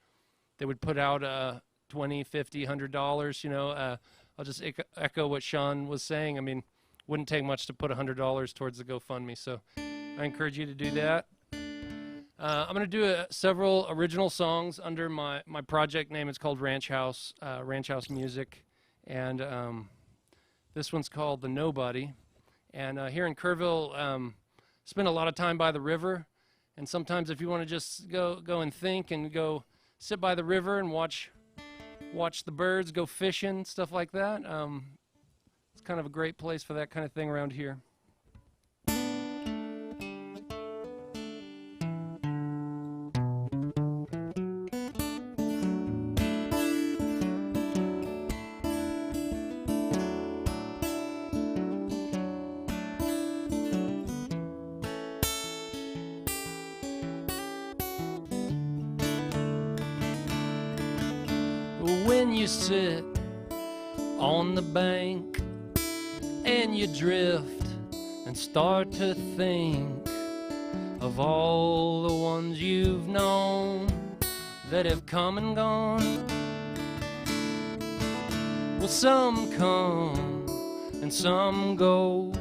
put out $20, $50, $100. You know, I'll just echo what Sean was saying. I mean, wouldn't take much to put $100 towards the GoFundMe. So I encourage you to do that. I'm going to do several original songs under my project name. It's called Ranch House Music, and this one's called The Nobody. And here in Kerrville, spend a lot of time by the river, and sometimes if you want to just go and think and go sit by the river and watch the birds, go fishing, stuff like that, it's kind of a great place for that kind of thing around here. When you sit on the bank and you drift and start to think of all the ones you've known that have come and gone. Well, some come and some go.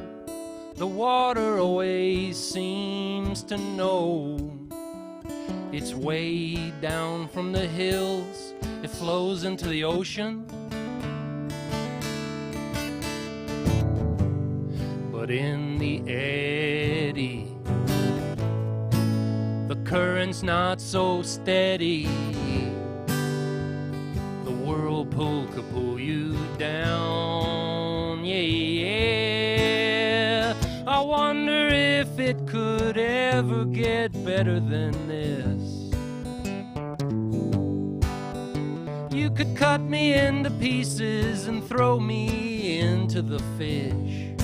The water always seems to know it's way down from the hills. It flows into the ocean. But in the eddy, the current's not so steady. The whirlpool could pull you down, yeah, yeah. I wonder if it could ever get better than this. You could cut me into pieces and throw me into the fish.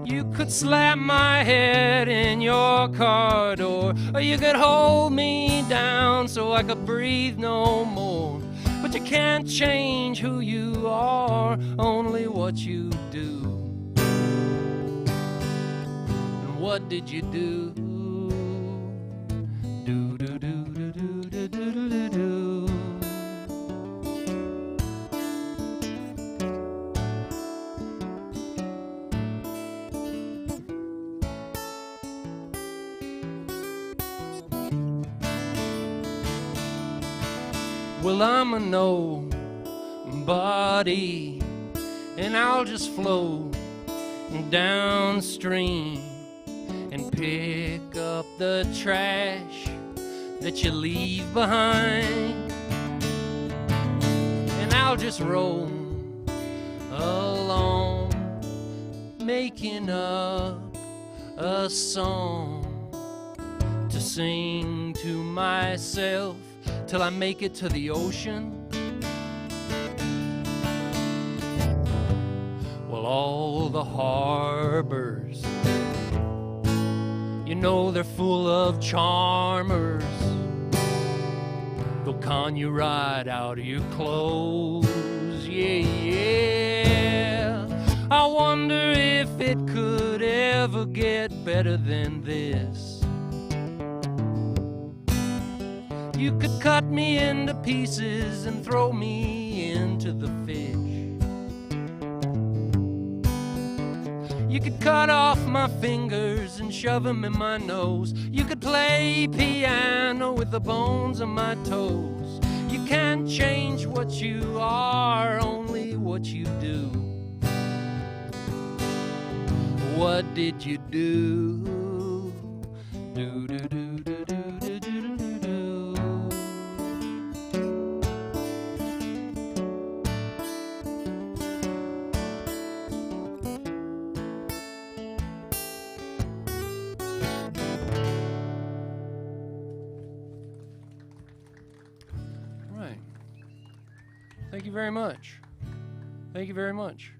You could slam my head in your car door, or you could hold me down so I could breathe no more. But you can't change who you are, only what you do. And what did you do? Do do do do do do do do do. Well, I'm a nobody, and I'll just float downstream and pick up the trash that you leave behind. And I'll just roll along, making up a song to sing to myself till I make it to the ocean. Well, all the harbors, you know they're full of charmers. They'll con you right out of your clothes, yeah, yeah. I wonder if it could ever get better than this. You could cut me into pieces and throw me into the fish. You could cut off my fingers and shove them in my nose. You could play piano with the bones of my toes. You can't change what you are, only what you do. What did you do? Do do do do do do do do do. Thank you very much. Thank you very much.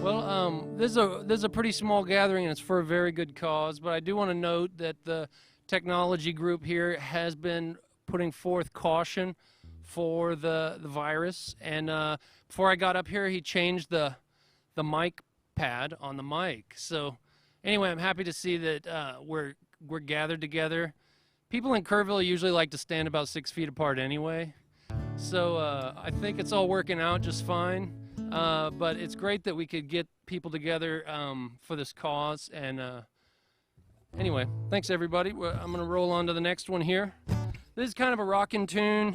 Well, this is a pretty small gathering, and it's for a very good cause, but I do want to note that the technology group here has been putting forth caution for the virus. And before I got up here, he changed the mic pad on the mic. So anyway, I'm happy to see that we're gathered together. People in Kerrville usually like to stand about 6 feet apart anyway. So I think it's all working out just fine. But it's great that we could get people together for this cause. And anyway, thanks everybody. I'm going to roll on to the next one here. This is kind of a rockin' tune.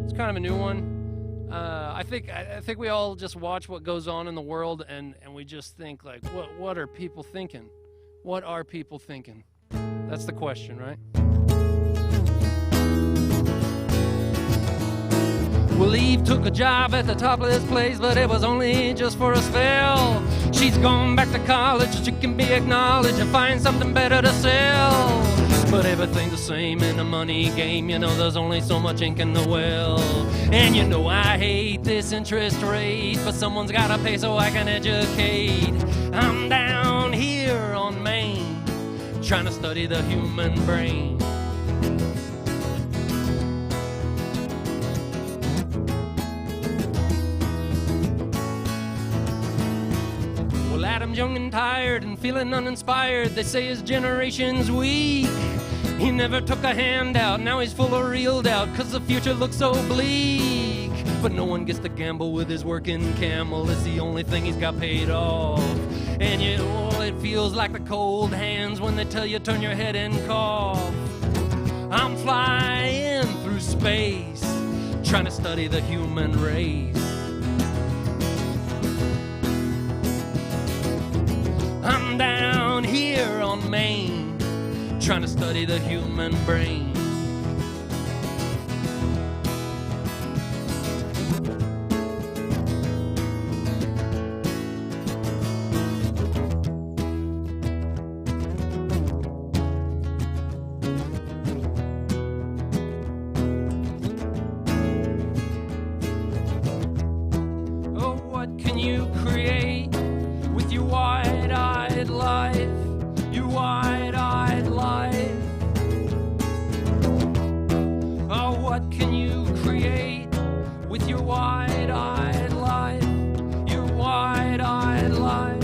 It's kind of a new one. I think we all just watch what goes on in the world, and we just think, like, what are people thinking? What are people thinking? That's the question, right? Well, Eve took a job at the top of this place, but it was only just for a spell. She's gone back to college so she can be acknowledged and find something better to sell. But everything's the same in the money game, you know, there's only so much ink in the well. And you know I hate this interest rate, but someone's gotta pay so I can educate. I'm down here on Maine, trying to study the human brain. Well, Adam's young and tired and feeling uninspired. They say his generation's weak. He never took a handout, now he's full of real doubt, 'cause the future looks so bleak. But no one gets to gamble with his working camel, it's the only thing he's got paid off. And you know, it feels like the cold hands when they tell you turn your head and cough. I'm flying through space, trying to study the human race. I'm down here on Maine, trying to study the human brain. Oh, what can you create with your wide-eyed life? Your wide-eyed life. Oh, what can you create with your wide-eyed life? Your wide-eyed life.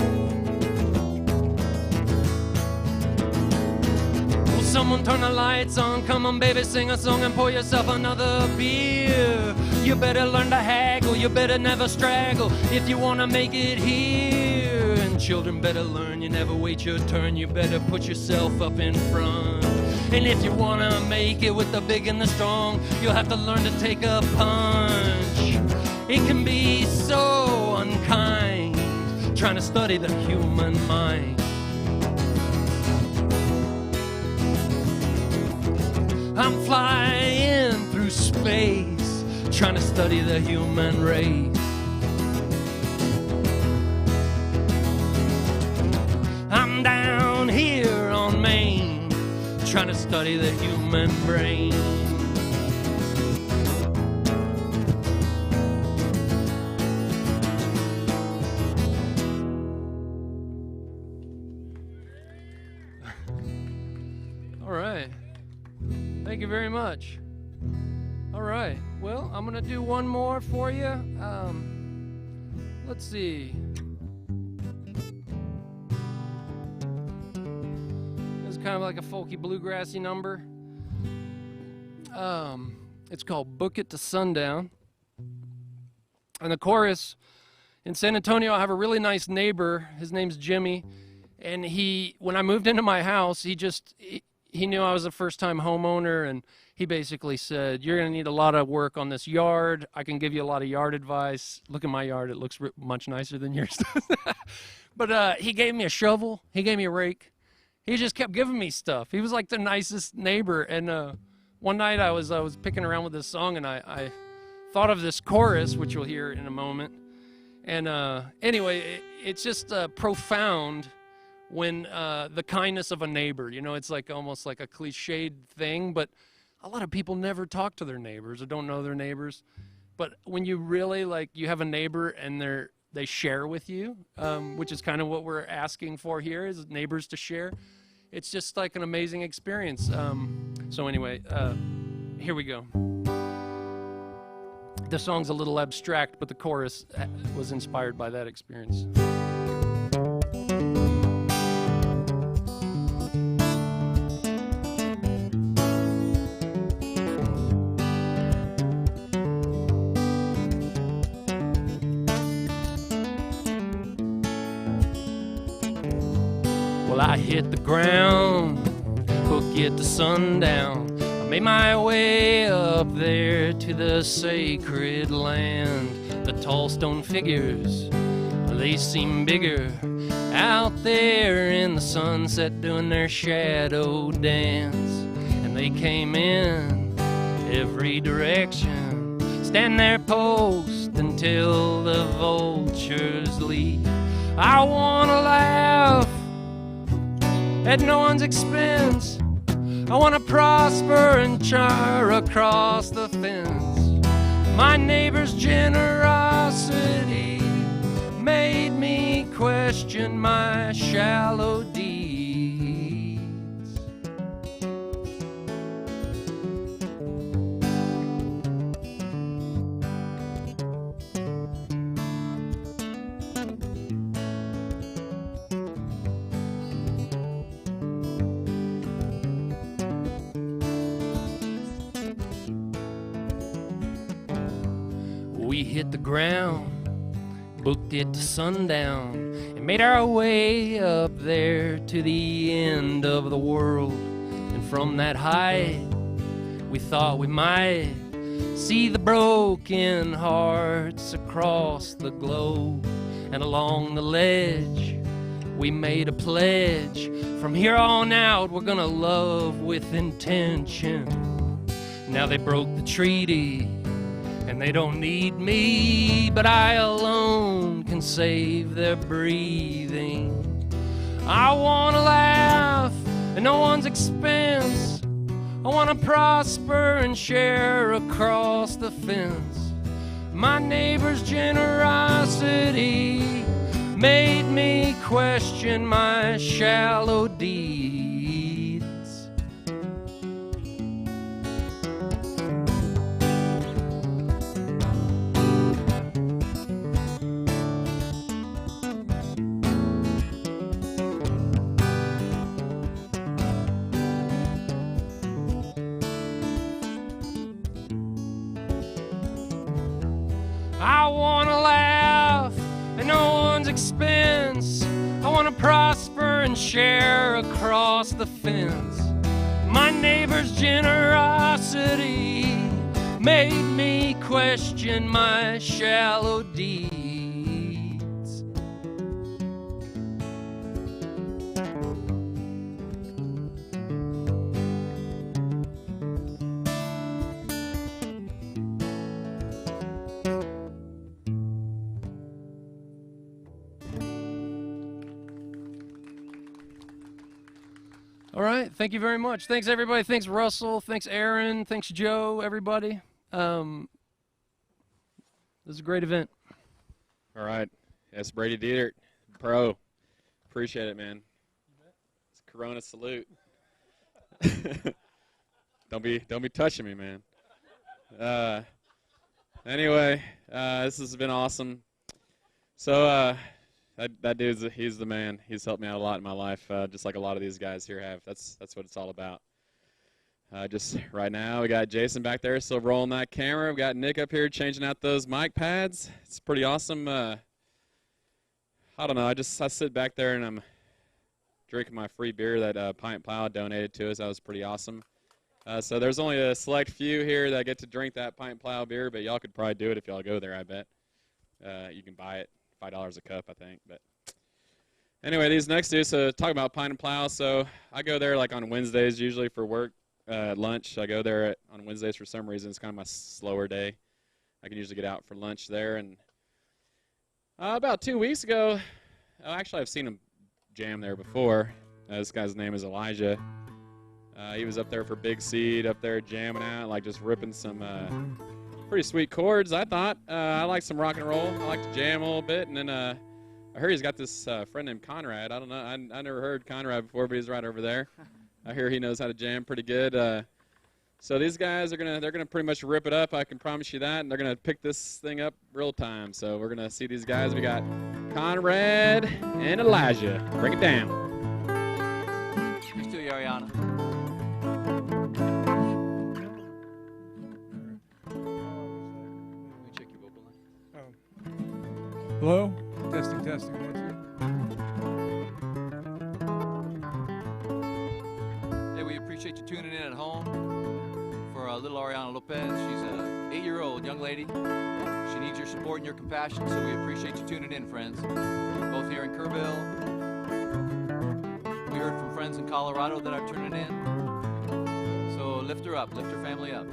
Will someone turn the lights on? Come on, baby, sing a song and pour yourself another beer. You better learn to haggle, you better never straggle if you want to make it here. And children better learn, you never wait your turn, you better put yourself up in front. And if you want to make it with the big and the strong, you'll have to learn to take a punch. It can be so unkind, trying to study the human mind. I'm flying through space, trying to study the human race. I'm down here on Maine, trying to study the human brain. All right. Thank you very much. All right. Well, I'm going to do one more for you. Let's see. It's kind of like a folky bluegrassy number. It's called Book It to Sundown. And the chorus, in San Antonio, I have a really nice neighbor. His name's Jimmy. And when I moved into my house, he knew I was a first-time homeowner, and he basically said, you're going to need a lot of work on this yard. I can give you a lot of yard advice. Look at my yard. It looks much nicer than yours does. But he gave me a shovel. He gave me a rake. He just kept giving me stuff. He was like the nicest neighbor. And one night I was picking around with this song, and I thought of this chorus, which you'll hear in a moment. And anyway, it's just profound when the kindness of a neighbor, you know, it's like almost like a cliched thing, but a lot of people never talk to their neighbors or don't know their neighbors. But when you really, like, you have a neighbor and they share with you, which is kind of what we're asking for here, is neighbors to share. It's just like an amazing experience. So anyway, here we go. The song's a little abstract, but the chorus was inspired by that experience. Well, I hit the ground, hook it to sundown. I made my way up there to the sacred land. The tall stone figures, they seem bigger out there in the sunset doing their shadow dance. And they came in every direction, stand their post until the vultures leave. I wanna laugh at no one's expense. I want to prosper and char across the fence. My neighbor's generosity made me question my shallow deeds. We hit the ground, booked it to sundown, and made our way up there to the end of the world. And from that height, we thought we might see the broken hearts across the globe. And along the ledge, we made a pledge. From here on out, we're gonna love with intention. Now they broke the treaty, and they don't need me, but I alone can save their breathing. I wanna laugh at no one's expense. I wanna prosper and share across the fence. My neighbor's generosity made me question my shallow deeds. I wanna laugh at no one's expense. I wanna prosper and share across the fence. My neighbor's generosity made me question my shallow deeds. All right, thank you very much. Thanks, everybody. Thanks, Russell. Thanks, Aaron. Thanks, Joe, everybody. This is a great event. All right. Yes, Brady Dietert, pro. Appreciate it, man. It's a Corona salute. Don't be touching me, man. Anyway, this has been awesome. So that dude's he's the man. He's helped me out a lot in my life, just like a lot of these guys here have. That's what it's all about. Just right now, we got Jason back there still rolling that camera. We got Nick up here changing out those mic pads. It's pretty awesome. I don't know. I sit back there and I'm drinking my free beer that Pint Plow donated to us. That was pretty awesome. So there's only a select few here that get to drink that Pint Plow beer, but y'all could probably do it if y'all go there, I bet. You can buy it. $5 a cup, I think. But anyway, these next two, so talk about Pine and Plow. So I go there like on Wednesdays usually for work, lunch. I go there on Wednesdays for some reason. It's kind of my slower day. I can usually get out for lunch there. And about 2 weeks ago, actually I've seen him jam there before. This guy's name is Elijah. He was up there for Big Seed, up there jamming out, like just ripping some pretty sweet chords, I thought. I like some rock and roll. I like to jam a little bit. And then I heard he's got this friend named Conrad. I don't know. I never heard Conrad before, but he's right over there. I hear he knows how to jam pretty good. So these guys they're gonna pretty much rip it up. I can promise you that, and they're gonna pick this thing up real time. So we're gonna see these guys. We got Conrad and Elijah. Bring it down. Here's to you, Arianna. Check your vocal line. Hello? Testing, 1, 2. Hey, we appreciate you tuning in at home for little Arianna Lopez. She's an 8-year-old young lady. She needs your support and your compassion, so we appreciate you tuning in, friends. Both here in Kerrville. We heard from friends in Colorado that are tuning in. So lift her up, lift her family up.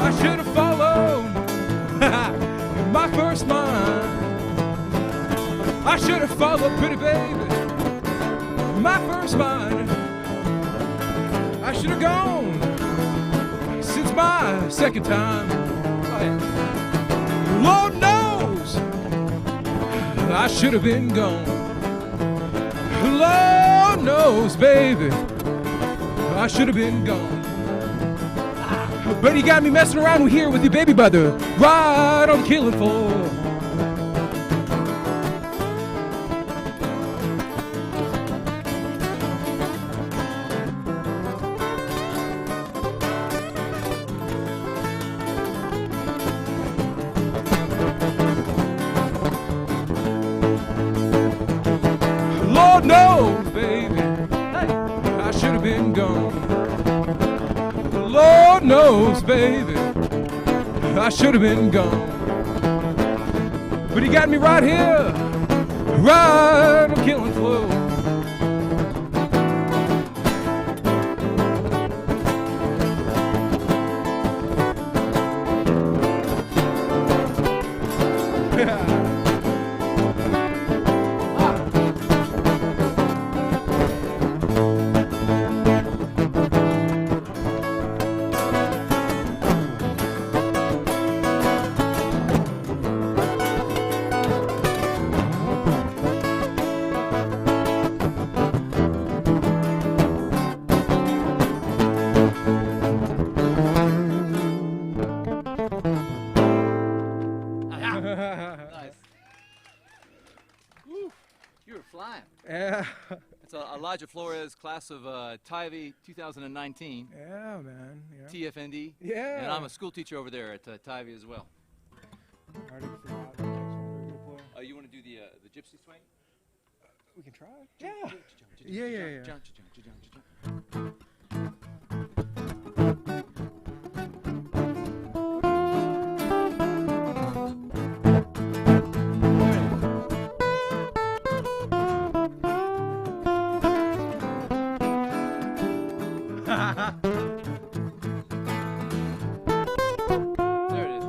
I should have followed my first mind. I should have followed pretty baby, my first mind. I should have gone since my second time. Lord knows I should have been gone. Lord knows, baby, I should have been gone. But he got me messing around here with your baby brother right on the killing floor. Lord knows, baby, I should have been gone. Lord knows, baby, I should have been gone. But he got me right here, right on the killing floor. Nice. Woo, you were flying. Yeah. It's Elijah Flores, class of Tivy 2019. Yeah, man. Yeah. TFND. Yeah. And I'm a school teacher over there at Tivy as well. You want to do the gypsy swing? We can try it. Yeah. Yeah. There it is.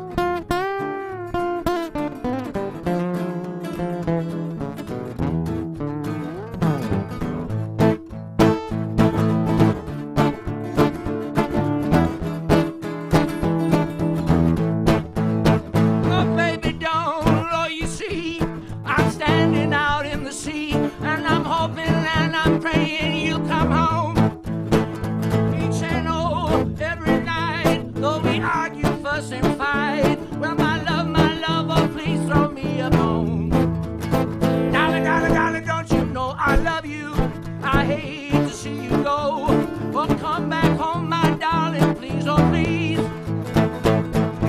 Oh, baby, don't all you see. I'm standing out in the sea, and I'm hoping and I'm praying you'll come home. Each and every night, though we argue, fuss, and fight. Well, my love, oh, please throw me a bone. Darling, darling, darling, don't you know I love you? I hate to see you go. Oh, come back home, my darling, please, oh, please.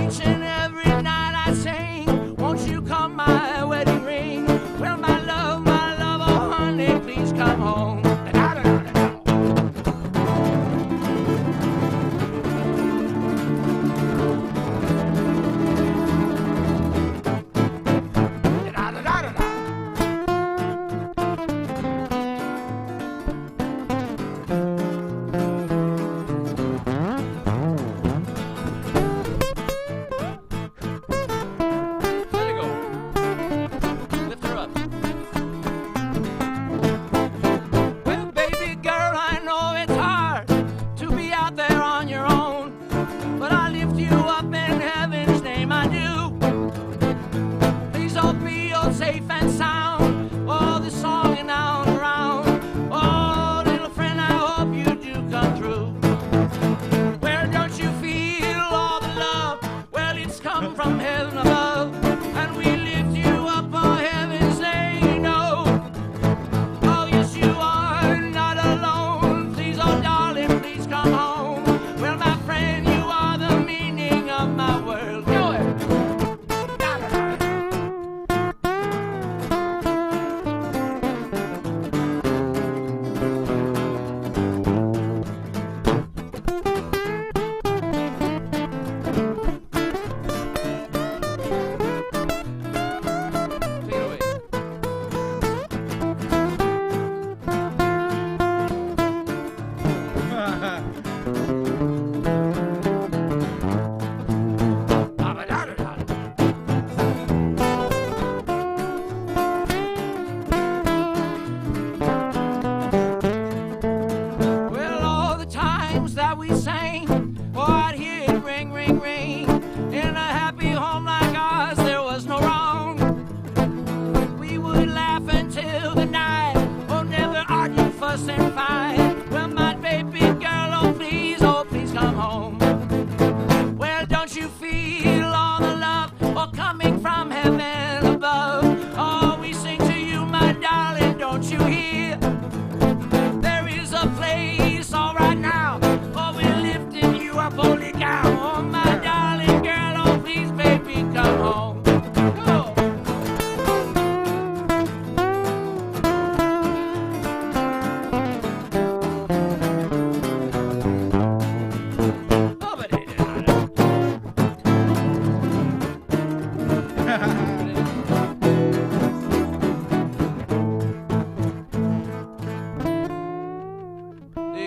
Each and every night I sing, won't you come my wedding ring? Well, my love, oh honey, please come home. ring. Oh, I'd hear it ring, ring, ring. In a happy home like ours, there was no wrong. We would laugh until the night. Oh, never argue, fuss, and fight. Well, my baby girl, oh, please come home. Well, don't you feel all the love coming from heaven above? Oh, we sing to you, my darling, don't you hear? There is a place all right now. Oh, we're lifting you up, holy cow. Oh, my darling girl, oh, please, baby, come home.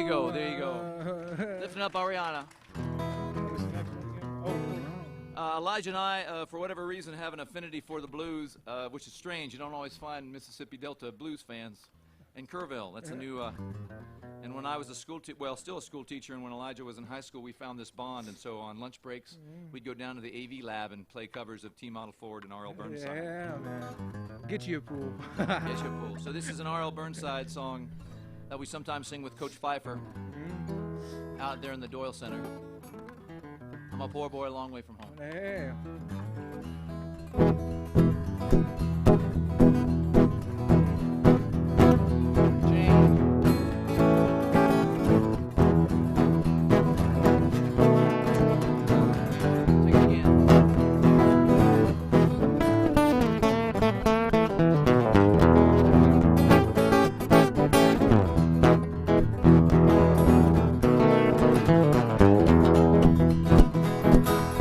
Go. There you go. Lifting up Arianna. Elijah and I, for whatever reason, have an affinity for the blues, which is strange. You don't always find Mississippi Delta blues fans. In Kerrville, that's a new. And when I was a still a school teacher, and when Elijah was in high school, we found this bond. And so on lunch breaks, we'd go down to the AV lab and play covers of T Model Ford and R.L. Burnside. Yeah, man. Get you a pool. Get you a pool. So this is an R.L. Burnside song that we sometimes sing with Coach Pfeiffer out there in the Doyle Center. I'm a poor boy a long way from home. Yeah.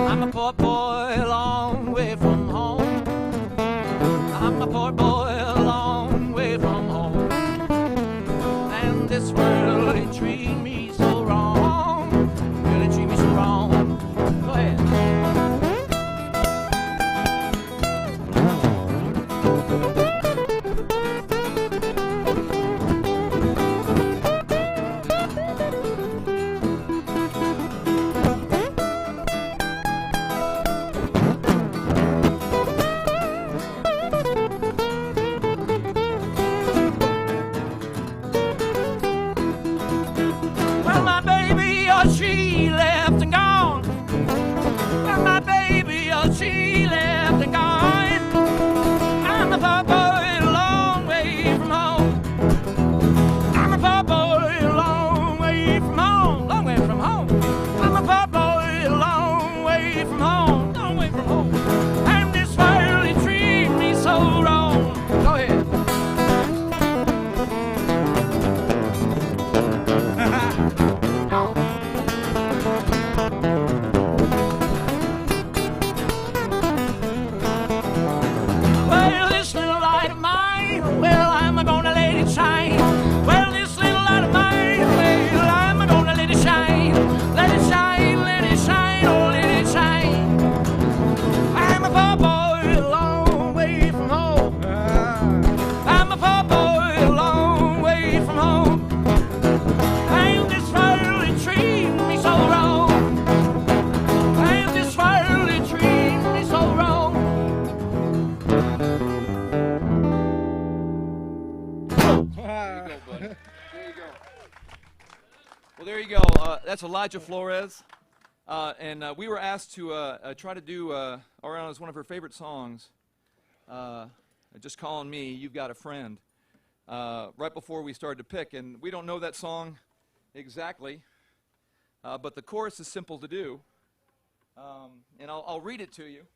I'm a poor boy a long way from home. I'm a poor boy a long way from home. And this world, it treat me so wrong. Will it treat me so wrong? Go ahead. Well, my baby, oh, she left and gone. Well, my baby, oh, she left and gone. I'm a poor boy a long way from home. I'm a poor boy a long way from home. Long way from home. I'm a poor boy a long way from home. Long way from home. And this world, it treats me so wrong. Go ahead. Well, this little light of mine, well, I'm gonna let it shine. Well, this little light of mine, well, I'm gonna let it shine. Let it shine, let it shine, oh, let it shine. I'm a poor boy a long way from home. I'm a poor boy a long way from home. And this world, it treats me so wrong. And this world, it treats me so wrong. There you go, buddy. There you go. Well, there you go. That's Elijah Flores. And we were asked to try to do Arianna's one of her favorite songs, Just Calling Me, You've Got a Friend, right before we started to pick. And we don't know that song exactly, but the chorus is simple to do. And I'll read it to you.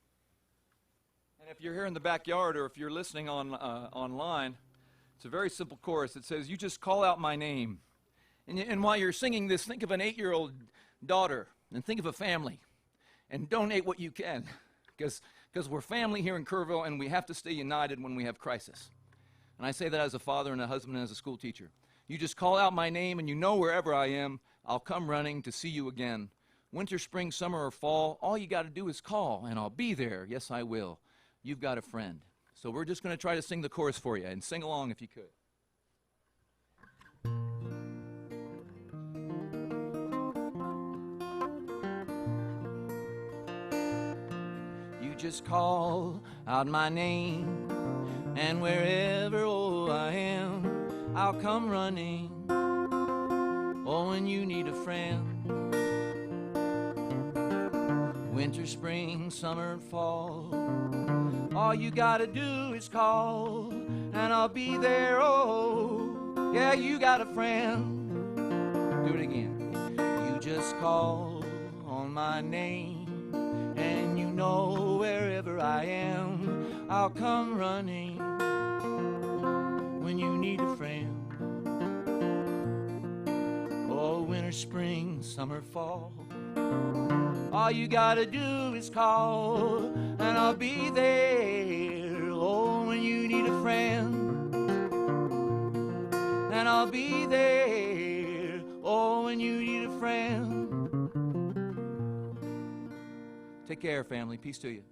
And if you're here in the backyard or if you're listening online, it's a very simple chorus. It says, you just call out my name. And while you're singing this, think of an 8-year-old daughter and think of a family. And donate what you can, because we're family here in Kerrville, and we have to stay united when we have crisis. And I say that as a father and a husband and as a school teacher. You just call out my name, and you know wherever I am, I'll come running to see you again. Winter, spring, summer, or fall, all you got to do is call, and I'll be there. Yes, I will. You've got a friend. So we're just going to try to sing the chorus for you, and sing along if you could. just call out my name, and wherever, oh, I am, I'll come running. Oh, when you need a friend, winter, spring, summer, and fall, all you gotta do is call, and I'll be there. Oh, yeah, you got a friend. Do it again. You just call on my name, and you know wherever I am, I'll come running. When you need a friend, oh, winter, spring, summer, fall, all you gotta do is call, and I'll be there. Oh, when you need a friend, and I'll be there. Oh, when you need a friend. Take care, family. Peace to you.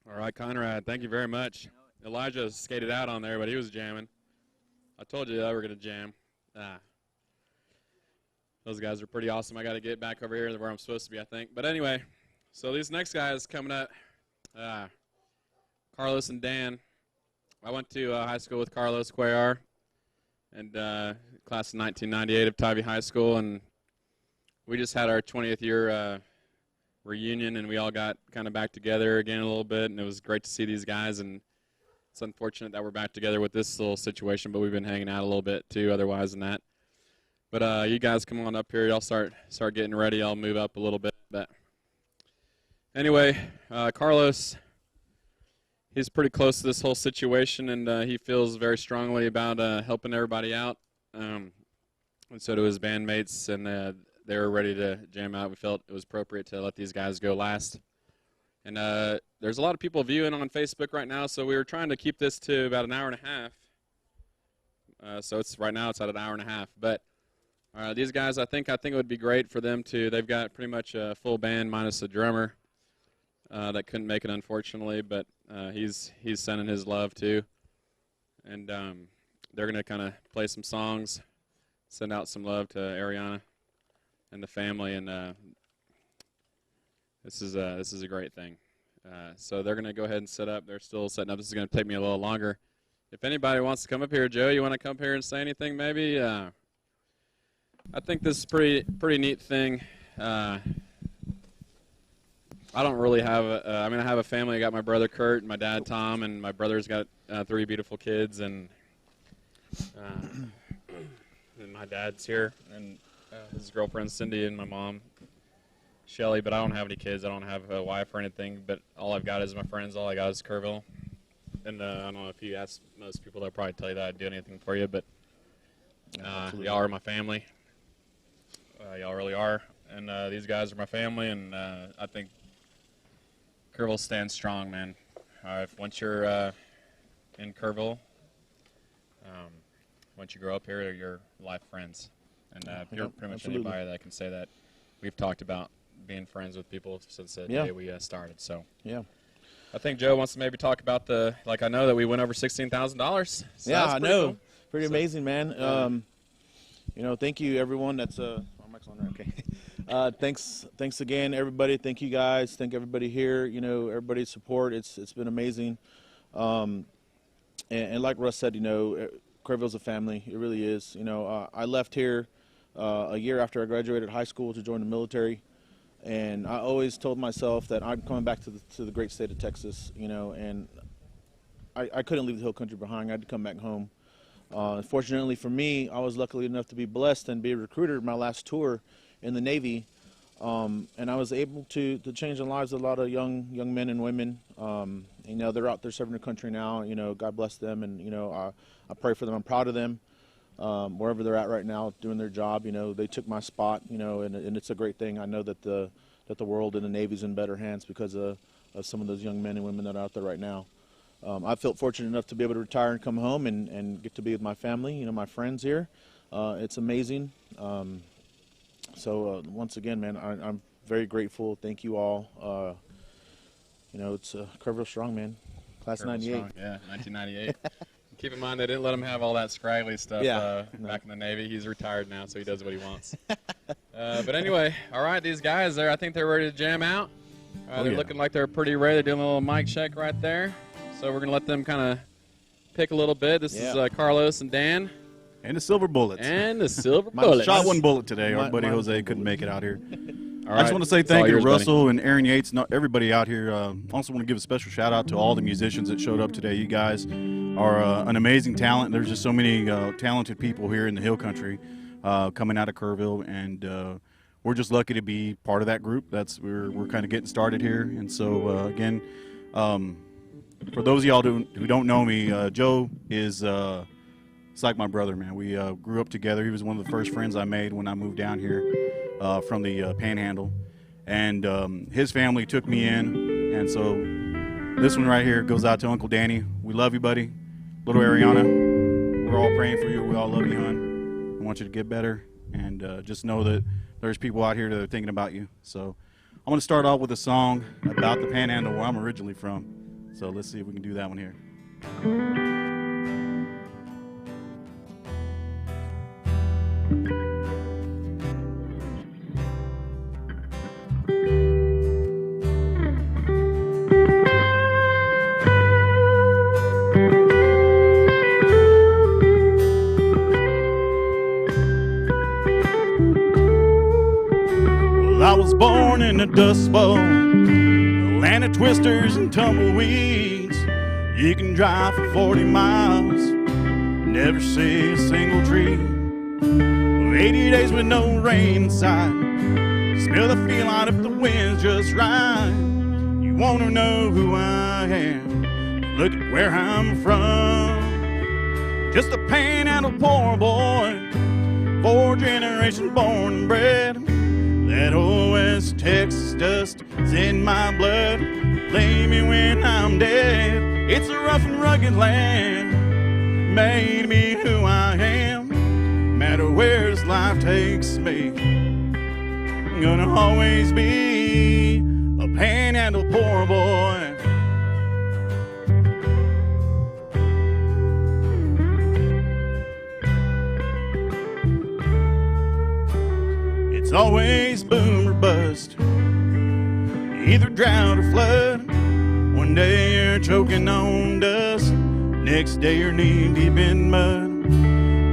All right, Conrad, thank you very much. Elijah skated out on there, but he was jamming. I told you they were going to jam. Those guys are pretty awesome. I got to get back over here where I'm supposed to be, I think. But anyway, so these next guys coming up, Carlos and Dan. I went to high school with Carlos Cuellar, and class of 1998 of Tybee High School, and we just had our 20th year reunion, and we all got kind of back together again a little bit, and it was great to see these guys. And it's unfortunate that we're back together with this little situation, but we've been hanging out a little bit too otherwise than that. But you guys come on up here. Y'all start getting ready. I'll move up a little bit. But anyway, Carlos, he's pretty close to this whole situation, and he feels very strongly about helping everybody out. And so do his bandmates, and they were ready to jam out. We felt it was appropriate to let these guys go last. And there's a lot of people viewing on Facebook right now, so we were trying to keep this to about an hour and a half. So right now it's at an hour and a half. But these guys, I think it would be great for them to. They've got pretty much a full band minus a drummer that couldn't make it, unfortunately. But he's sending his love too, and they're gonna kind of play some songs, send out some love to Arianna and the family, and this is a great thing. So they're gonna go ahead and set up. They're still setting up. This is gonna take me a little longer. If anybody wants to come up here, Joe, you want to come up here and say anything, maybe? I think this is pretty neat thing. I don't really have I have a family. I got my brother Kurt and my dad Tom, and my brother's got 3 beautiful kids, and my dad's here, and his girlfriend Cindy, and my mom Shelly. But I don't have any kids. I don't have a wife or anything. But all I've got is my friends. All I got is Kerrville. And I don't know if you ask most people, they'll probably tell you that I'd do anything for you. But y'all are my family. Y'all really are. And these guys are my family, and I think Kerrville stands strong, man. Once you're in Kerrville, once you grow up here, you're life friends. And you're pretty much anybody that can say that. We've talked about being friends with people since the day we started. So yeah, I think Joe wants to maybe talk about I know that we went over $16,000. So yeah, I know. Cool. Pretty amazing, man. Thank you, everyone. That's my mic's on there. Okay. Thanks again, everybody. Thank you guys. Thank everybody here. Everybody's support. It's been amazing. And like Russ said, Kerrville's a family. It really is. I left here a year after I graduated high school to join the military, and I always told myself that I'm coming back to the great state of Texas. And I couldn't leave the hill country behind. I had to come back home. Fortunately for me, I was lucky enough to be blessed and be recruited my last tour in the Navy, and I was able to change the lives of a lot of young men and women. They're out there serving their country now. God bless them, and I pray for them. I'm proud of them. Wherever they're at right now, doing their job. They took my spot. And it's a great thing. I know that the world and the Navy's in better hands because of some of those young men and women that are out there right now. I felt fortunate enough to be able to retire and come home and get to be with my family, my friends here. It's amazing. So once again, man, I'm very grateful. Thank you all. It's Kerrville strong, man. Class of 98. Strong. Yeah, 1998. Keep in mind they didn't let him have all that scraggly stuff Yeah. back in the Navy. He's retired now, so he does what he wants. But anyway, all right, these guys, I think they're ready to jam out. They're looking like they're pretty ready. They're doing a little mic check right there. So we're going to let them kind of pick a little bit. This is Carlos and Dan. And the Silver Bullets. And the Silver Bullets. Shot one bullet today. Our buddy Jose couldn't make it out here. All I just right. want to say It's thank all you yours, to buddy. Russell and Aaron Yates and everybody out here. Also want to give a special shout out to all the musicians that showed up today. You guys are an amazing talent. There's just so many talented people here in the Hill Country coming out of Kerrville, and we're just lucky to be part of that group. We're kind of getting started here, and so again, for those of y'all who don't know me, Joe is it's like my brother, man. We grew up together. He was one of the first friends I made when I moved down here from the Panhandle, and his family took me in, and so this one right here goes out to Uncle Danny. We love you, buddy. Little Arianna, we're all praying for you. We all love you, hon. I want you to get better, and just know that there's people out here that are thinking about you. So I'm going to start off with a song about the Panhandle where I'm originally from. So let's see if we can do that one here. I was born in a dust bowl, a land of twisters and tumbleweeds. You can drive for 40 miles, never see a single tree. 80 days with no rain in sight, smell the feline if the wind's just right. You want to know who I am, look at where I'm from. Just a Panhandle poor boy, 4 generations born and bred. That old West Texas dust is in my blood. Lay me when I'm dead. It's a rough and rugged land, made me who I am. Matter where this life takes me, I'm gonna always be a Panhandle poor boy. It's always boom or bust, either drought or flood. One day you're choking on dust, next day you're knee deep in mud.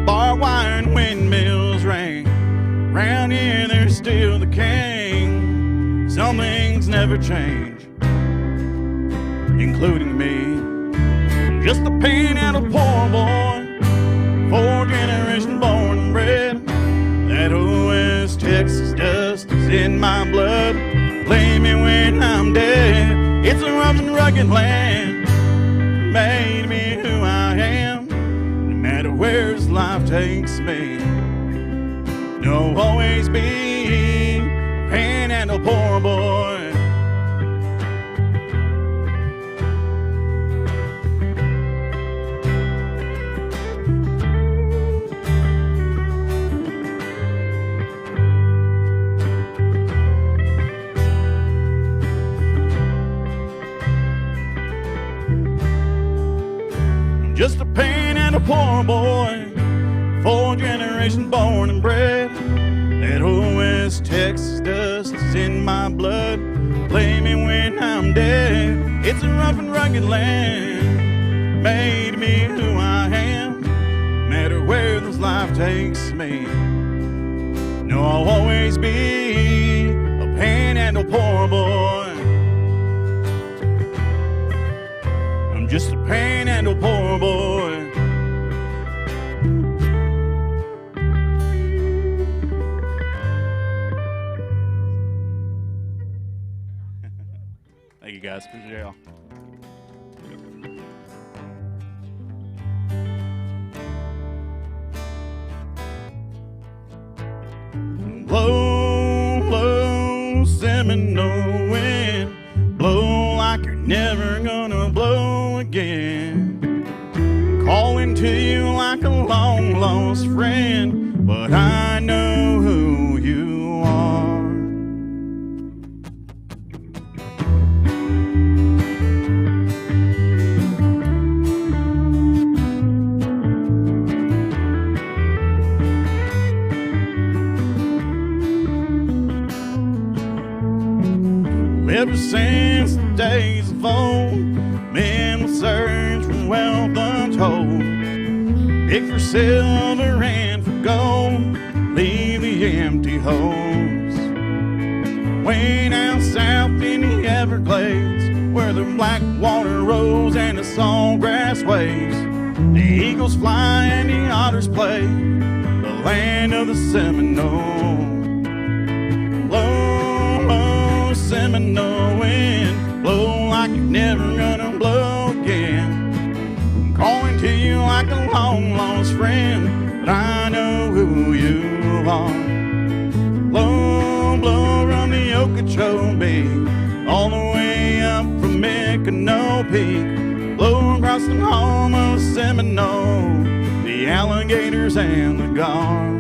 Barbed wire and windmills ring, round here they're still the king. Some things never change, including me. Just a Panhandle poor boy, 4 generations born and bred. That old West Texas dust is in my blood. Lay me when I'm dead. It's a rough and rugged land, made me who I am. No matter where this life takes me, no, always be a Panhandle poor boy. Just a Panhandle poor boy, 4 generations born and bred. That old West Texas dust is in my blood. Lay me when I'm dead. It's a rough and rugged land, made me who I am. Matter where this life takes me, no, I'll always be a Panhandle poor boy. I'm just a Panhandle poor boy. Thank you guys. Appreciate y'all. Blow, blow, Seminole wind. Blow like you're never gonna blow again. Calling to you like a long lost friend, but I know who you are. ever since the days of old. Men will search for wealth untold, dig for silver and for gold, leave the empty holes. Way down south in the Everglades, where the black water rolls and the salt grass waves, the eagles fly and the otters play, the land of the Seminole. Blow, blow, Seminole wind, blow like you're never gonna blow again. I'm calling to you like a long lost friend, but I know who you are. Blow, blow from the Okeechobee, all the way up from Mykonos Peak, blow across the home of the Seminole, the alligators and the gar.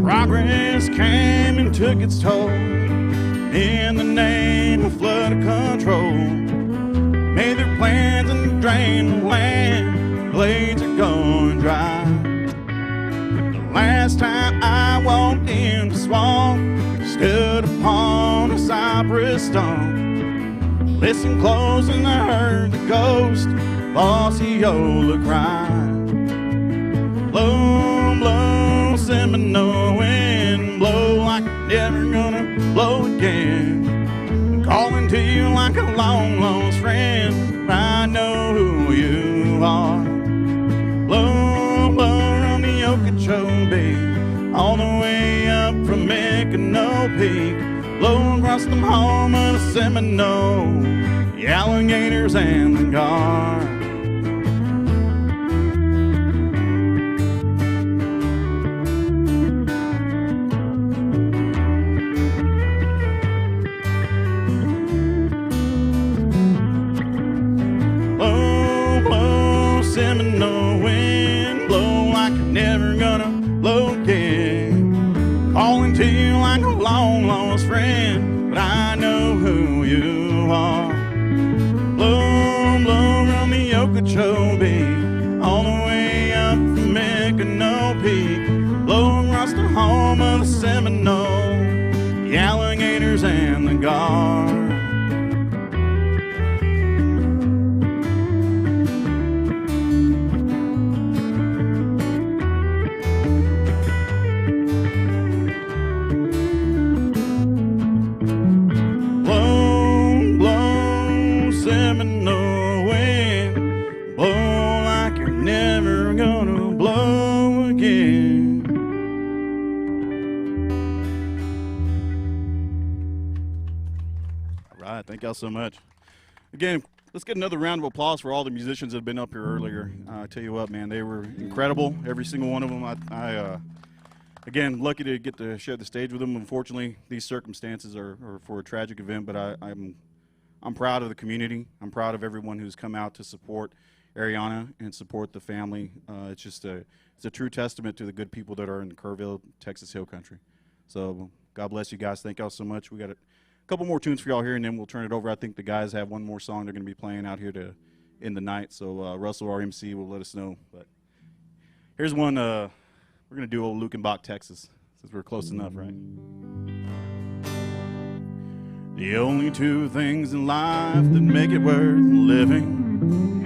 Progress came and took its toll in the name of flood control. Made their plans and drained the land, blades are going dry. The last time I walked in the swamp, stood upon a cypress stump, listened close and I heard the ghost of Osceola cry. Blow, blow, Seminole wind, blow like you're never gonna blow again. I'm calling to you like a long lost friend, but I know who you are. Blow, blow from the Okeechobee, all the way up from Mykonos Peak, blow across the home of the Seminole, the alligators and the gar. Seminole wind, blow like you're never gonna blow again. Calling to you like a long lost friend, but I know who you are. Blow, blow from the Okeechobee, all the way up from Mykonos Peak, blow across the home of the Seminole, the alligators and the gar. Seminole wind, blow like you're never gonna blow again. All right, thank y'all so much. Again, let's get another round of applause for all the musicians that have been up here earlier. I tell you what, man, they were incredible, every single one of them. Again, lucky to get to share the stage with them. Unfortunately, these circumstances are for a tragic event, but I'm proud of the community. I'm proud of everyone who's come out to support Arianna and support the family. It's a true testament to the good people that are in Kerrville, Texas Hill Country. So God bless you guys. Thank y'all so much. We got a couple more tunes for y'all here, and then we'll turn it over. I think the guys have one more song they're going to be playing out here to end the night. So Russell, our MC, will let us know. But here's one. We're going to do old Lukenbach, Texas, since we're close enough, right? The only two things in life that make it worth living: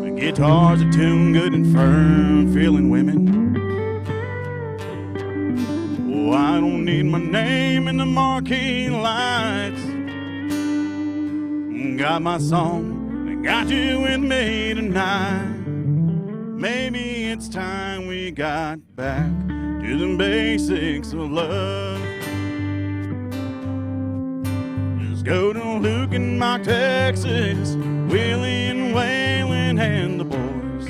the guitars are tuned good and firm, feeling women. Oh, I don't need my name in the marquee lights. Got my song, and got you with me tonight. Maybe it's time we got back to the basics of love. Go to Lukenbach, Texas, Willie and Waylon and the boys.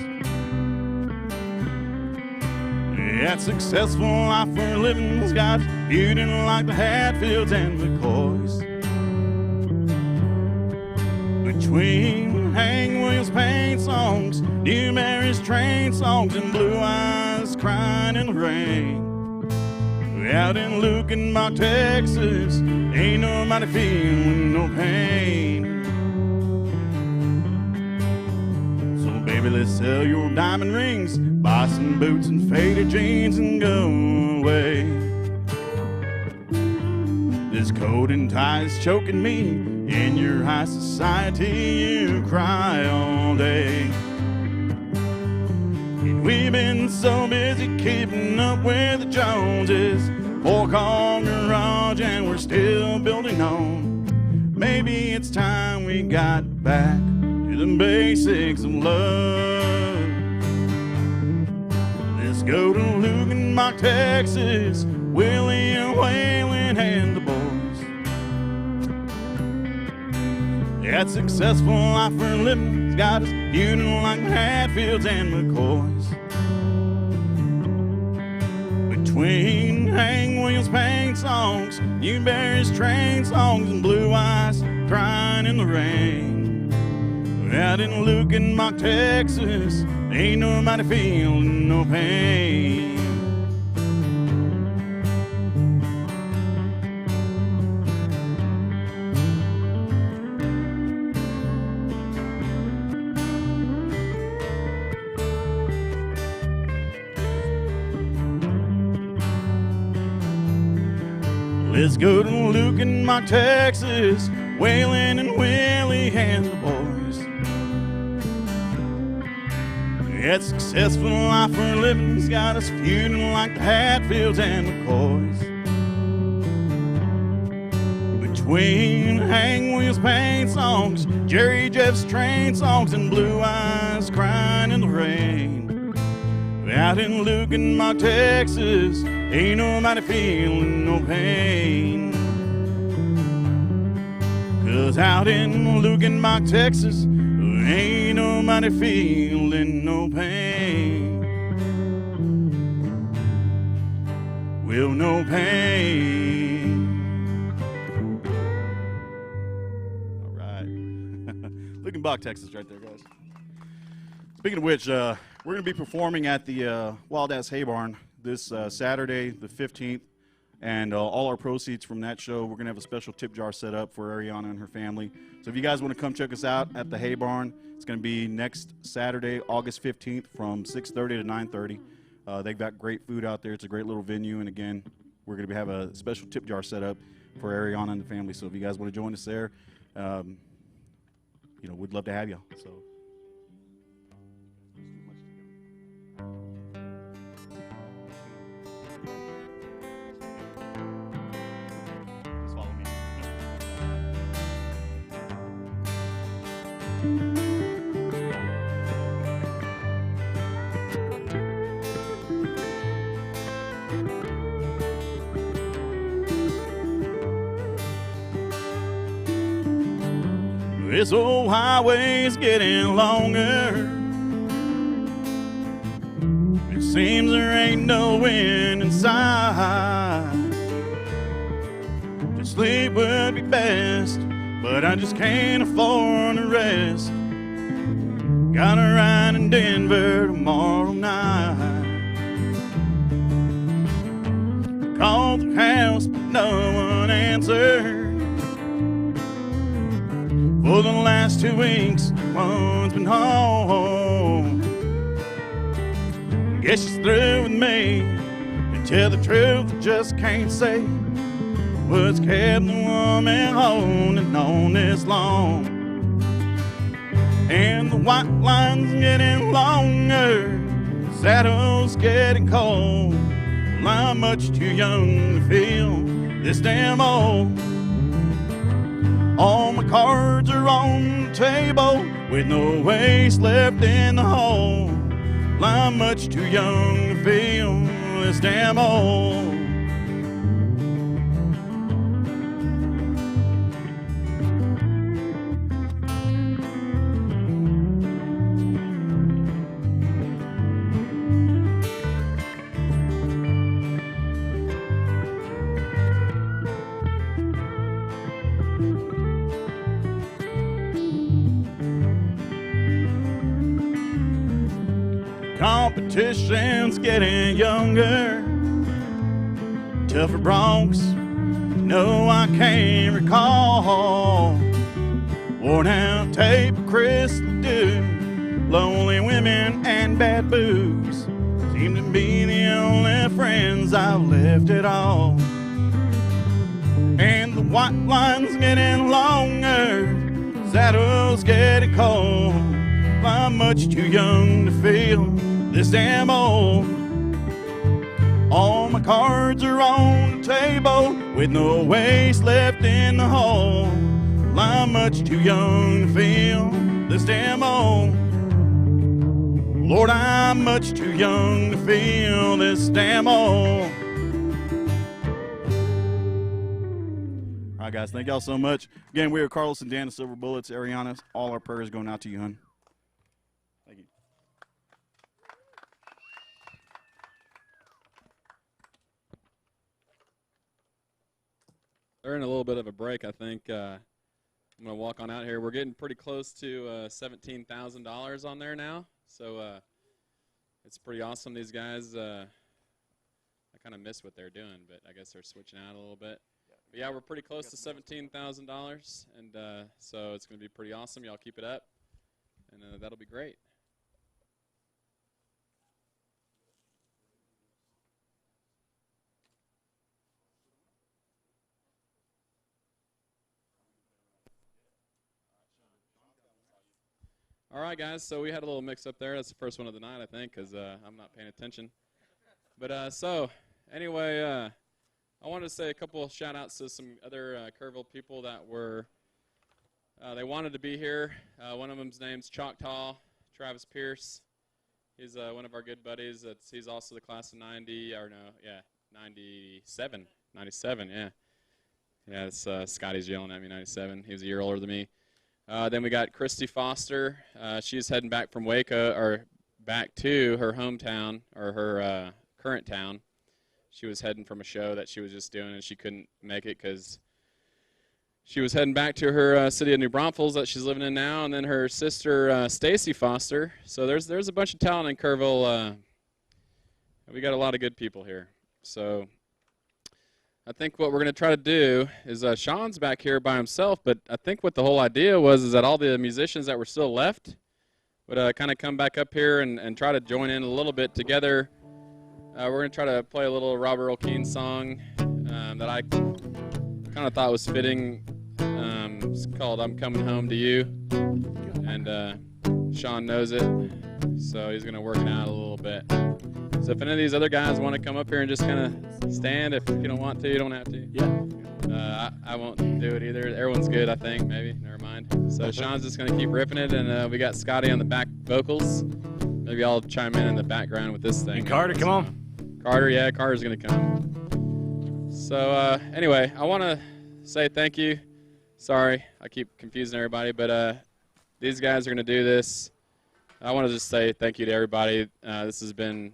That successful life for a living's got you didn't like the Hatfields and the Coys. Between Hank Williams paint songs, New Mary's train songs, and Blue Eyes crying in the rain, Out in Lukenbach, Texas, ain't nobody feeling no pain. So baby, let's sell your diamond rings, buy some boots and faded jeans and go away. This coat and tie is choking me. In your high society, you cry all day. And we've been so busy keeping up with the Joneses. 4-car garage and we're still building on. Maybe it's time we got back to the basics of love. Let's go to Lukenbach, Texas, Willie and Waylon and the boys. That successful life for a living's got us feuding like Hatfields and McCoys. Between Hank Williams' paint songs, Newberry's train songs, and Blue Eyes crying in the rain. Out in Lukenbach, Texas, ain't nobody feeling no pain. Let's go to Lukenbach, Texas, Waylon and Willie and the boys. That successful life for a living's got us feuding like the Hatfields and McCoys. Between Hank Williams' paint songs, Jerry Jeff's train songs, and Blue Eyes crying in the rain. Out in Lukenbach, Texas, ain't nobody feeling no pain. 'Cause out in Lukenbach, Texas, ain't nobody feeling no pain. Well, no pain. All right. Lukenbach, Texas right there, guys. Speaking of which, we're going to be performing at the Wild Ass Hay Barn this Saturday, the 15th, and all our proceeds from that show, we're going to have a special tip jar set up for Arianna and her family. So if you guys want to come check us out at the Hay Barn, it's going to be next Saturday, August 15th from 6:30 to 9:30. They've got great food out there. It's a great little venue, and again, we're going to have a special tip jar set up for Arianna and the family. So if you guys want to join us there, we'd love to have you. So. This old highway's getting longer. It seems there ain't no wind inside. To sleep would be best, but I just can't afford to rest. Got a ride in Denver tomorrow night. Called the house, but no one answered. For the last 2 weeks, one's been home. Guess she's through with me. To tell the truth, I just can't say what's kept the woman holding on this long. And the white line's getting longer, saddle's getting cold. Well, I'm much too young to feel this damn old. All my cards are on the table with no waste left in the hole. Well, I'm much too young to feel this damn old. Competition's getting younger. tougher broncs, no, I can't recall. Worn out tape of crystal dew, lonely women and bad booze seem to be the only friends I've left at all. And the white line's getting longer, saddle's getting cold. I'm much too young to feel this damn old. All my cards are on the table with no waste left in the hole. I'm much too young to feel this damn old. Lord, I'm much too young to feel this damn old. All right, guys, thank y'all so much. Again, we are Carlson, Dan, the Silver Bullets, Arianna. All our prayers going out to you, hon. Thank you. They're in a little bit of a break, I think. I'm going to walk on out here. We're getting pretty close to $17,000 on there now. So it's pretty awesome. These guys, I kind of miss what they're doing, but I guess they're switching out a little bit. But yeah, we're pretty close to $17,000, and so it's going to be pretty awesome. Y'all keep it up, and that'll be great. All right, guys, so we had a little mix-up there. That's the first one of the night, I think, because I'm not paying attention. But so, anyway, I wanted to say a couple of shout-outs to some other Kerrville people that were, they wanted to be here. One of them's name's Choctaw, Travis Pierce. He's one of our good buddies. He's also the class of 90, or no, yeah, 97, yeah. Yeah, it's Scotty's yelling at me, 97. He was a year older than me. Then we got Christy Foster. She's heading back from Waco, or back to her hometown, or her current town. She was heading from a show that she was just doing, and she couldn't make it because she was heading back to her city of New Braunfels that she's living in now, and then her sister, Stacy Foster. So there's a bunch of talent in Kerrville. We got a lot of good people here. So I think what we're going to try to do is Sean's back here by himself, but I think what the whole idea was is that all the musicians that were still left would kind of come back up here and try to join in a little bit together. We're going to try to play a little Robert Earl Keen song that I kind of thought was fitting. It's called I'm Coming Home to You, and Sean knows it, so he's going to work it out a little bit. So if any of these other guys want to come up here and just kind of stand, if you don't want to, you don't have to. Yeah. I won't do it either. Everyone's good, I think, maybe. Never mind. So Sean's just going to keep ripping it, and we got Scotty on the back vocals. Maybe I'll chime in the background with this thing. And Carter, come on. Carter, yeah, Carter's going to come. So anyway, I want to say thank you. Sorry, I keep confusing everybody, but these guys are going to do this. I want to just say thank you to everybody. This has been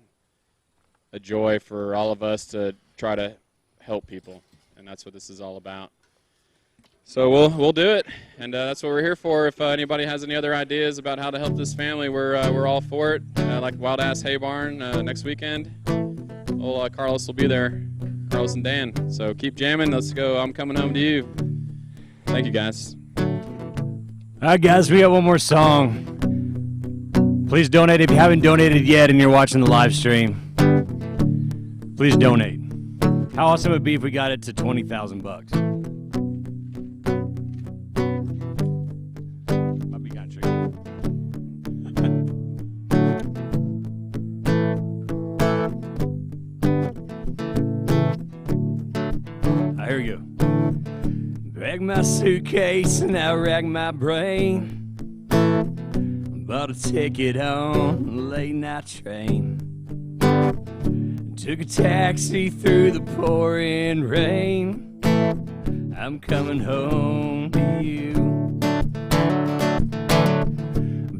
a joy for all of us to try to help people, and that's what this is all about. So we'll do it, and that's what we're here for. If anybody has any other ideas about how to help this family, we're all for it. Like Wild Ass Hay Barn next weekend. Well, Carlos will be there, Carlos and Dan. So keep jamming. Let's go. I'm Coming Home to You. Thank you, guys. All right, guys, we got one more song. Please donate if you haven't donated yet and you're watching the live stream. Please donate. How awesome would it be if we got it to $20,000 bucks? Might be kind of tricky. Here we go. Drag my suitcase and I rack my brain. Bought a ticket on a late night train. Took a taxi through the pouring rain. I'm coming home to you.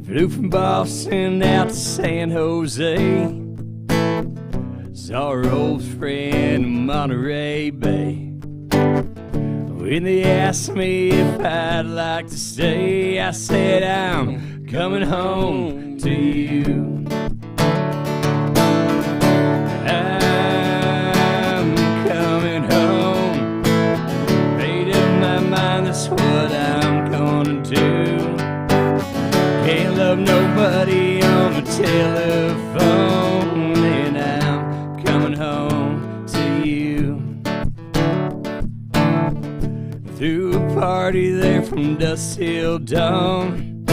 Flew from Boston out to San Jose. Saw our old friend in Monterey Bay. When they asked me if I'd like to stay, I said I'm coming home to you. I'm coming from dusk till dawn.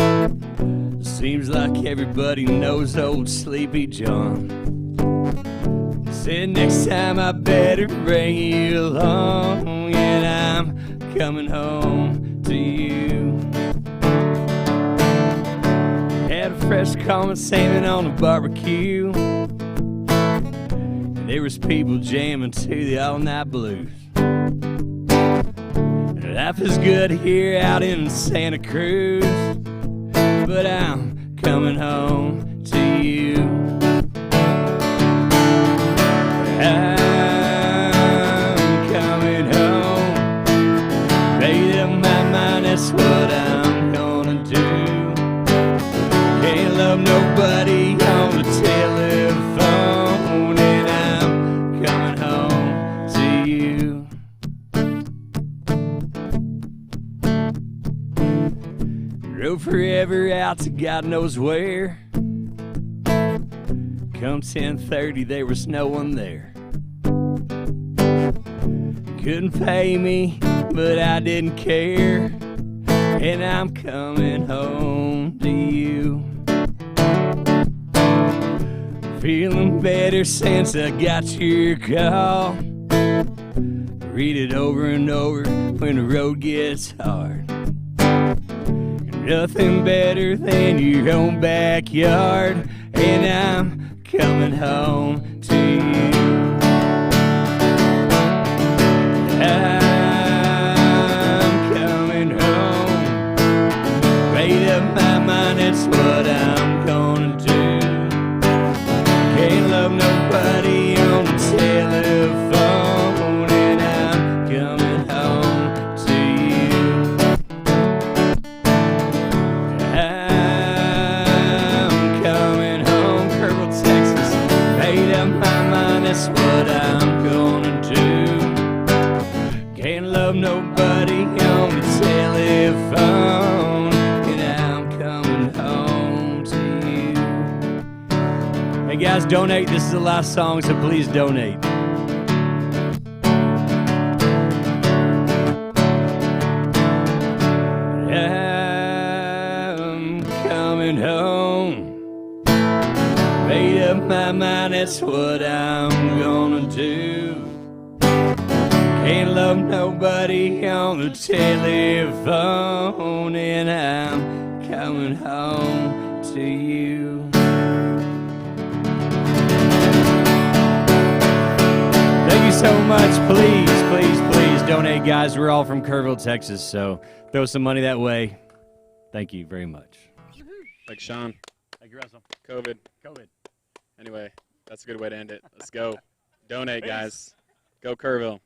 Seems like everybody knows old Sleepy John. Said next time I better bring you along, and I'm coming home to you. Had a fresh common salmon on a barbecue. There was people jamming to the all-night blues. Life is good here out in Santa Cruz, but I'm coming home to you. I'm coming home. Made up my mind, that's what I'm gonna do. Can't love nobody on the telephone, and I'm coming home to you. Rode forever out to God knows where. Come 10:30, there was no one there. Couldn't pay me, but I didn't care. And I'm coming home to you. Feeling better since I got your call. Read it over and over when the road gets hard. Nothing better than your own backyard. And I'm coming home to you. I'm coming home. Made up my mind, that's what I'm gonna do. Can't love nobody on the telephone, and I'm coming home to you. I'm coming home, Kerrville, Texas. Made up my mind, that's what I'm gonna do. Can't love nobody on the telephone, and I'm coming home to you. Hey guys, donate. This is the last song, so please donate. I'm coming home. Made up my mind, that's what I'm gonna do. Can't love nobody on the telephone, and I'm coming home to you. Thank you so much. Please, please, please donate, guys. We're all from Kerrville, Texas, so throw some money that way. Thank you very much. Thanks, Sean. Thank you, Russell. COVID. COVID. Anyway, that's a good way to end it. Let's go. Donate, guys. Go Kerrville.